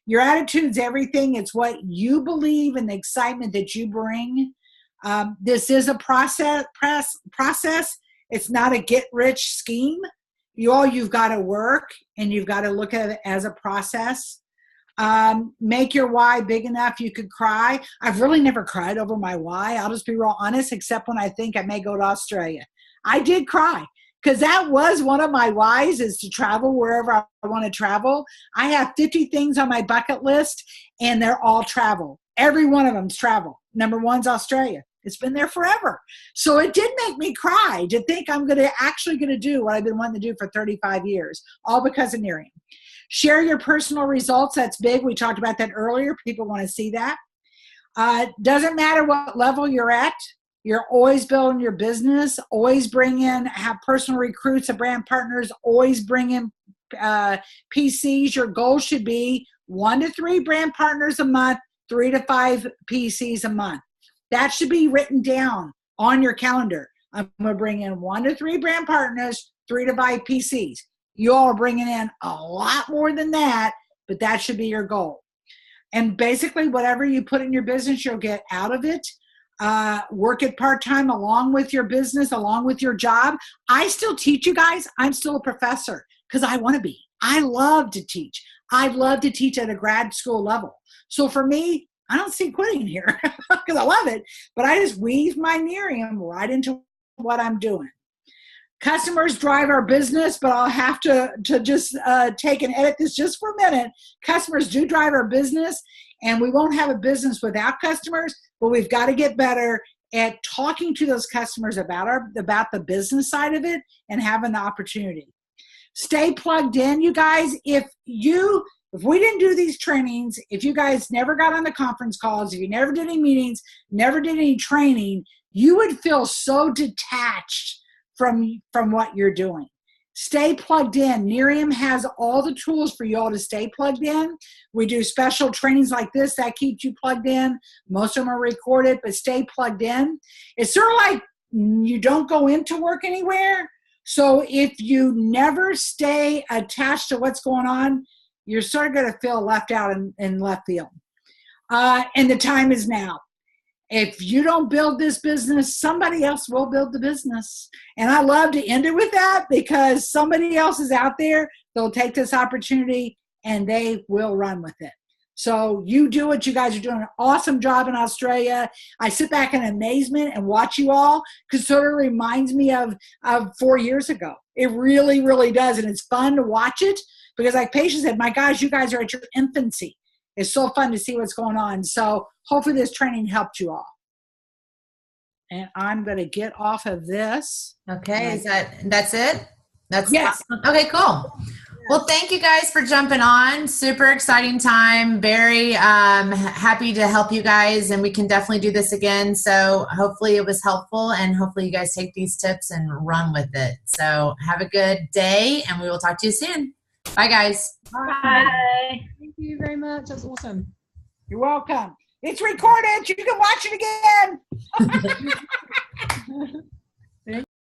Your attitude's everything. It's what you believe and the excitement that you bring. This is a process. It's not a get-rich scheme. You've got to work, and you've got to look at it as a process. Make your why big enough you could cry. I've really never cried over my why. I'll just be real honest, except when I think I may go to Australia. I did cry because that was one of my whys, is to travel wherever I want to travel. I have 50 things on my bucket list, and they're all travel. Every one of them's travel. Number 1's Australia. It's been there forever. So it did make me cry to think I'm actually going to do what I've been wanting to do for 35 years, all because of Nerium. Share your personal results. That's big. We talked about that earlier. People want to see that. Doesn't matter what level you're at. You're always building your business. Always have personal recruits and brand partners. Always bring in PCs. Your goal should be 1 to 3 brand partners a month, 3 to 5 PCs a month. That should be written down on your calendar. I'm going to bring in 1 to 3 brand partners, 3 to 5 PCs. You all are bringing in a lot more than that, but that should be your goal. And basically, whatever you put in your business, you'll get out of it. Work it part-time along with your business, along with your job. I still teach, you guys. I'm still a professor because I want to be. I love to teach. I'd love to teach at a grad school level. So for me, I don't see quitting here because I love it, but I just weave my Nerium right into what I'm doing. Customers drive our business, but I'll have to just take and edit this just for a minute. Customers do drive our business, and we won't have a business without customers, but we've got to get better at talking to those customers about the business side of it and having the opportunity. Stay plugged in, you guys. If we didn't do these trainings, if you guys never got on the conference calls, if you never did any meetings, never did any training, you would feel so detached from what you're doing. Stay plugged in. Nerium has all the tools for you all to stay plugged in. We do special trainings like this that keeps you plugged in. Most of them are recorded, but stay plugged in. It's sort of like you don't go into work anywhere. So if you never stay attached to what's going on, you're sort of going to feel left out in left field. And the time is now. If you don't build this business, somebody else will build the business. And I love to end it with that, because somebody else is out there. They'll take this opportunity and they will run with it. So you do it. You guys are doing an awesome job in Australia. I sit back in amazement and watch you all, because it sort of reminds me of 4 years ago. It really, really does. And it's fun to watch it, because like Paisha said, my gosh, you guys are at your infancy. It's so fun to see what's going on. So hopefully this training helped you all. And I'm going to get off of this. Okay, that's it? Yes. Awesome. Okay, cool. Well, thank you guys for jumping on. Super exciting time. Very happy to help you guys, and we can definitely do this again. So hopefully it was helpful, and hopefully you guys take these tips and run with it. So have a good day, and we will talk to you soon. Bye, guys. Bye. Thank you very much. That's awesome. You're welcome. It's recorded. You can watch it again.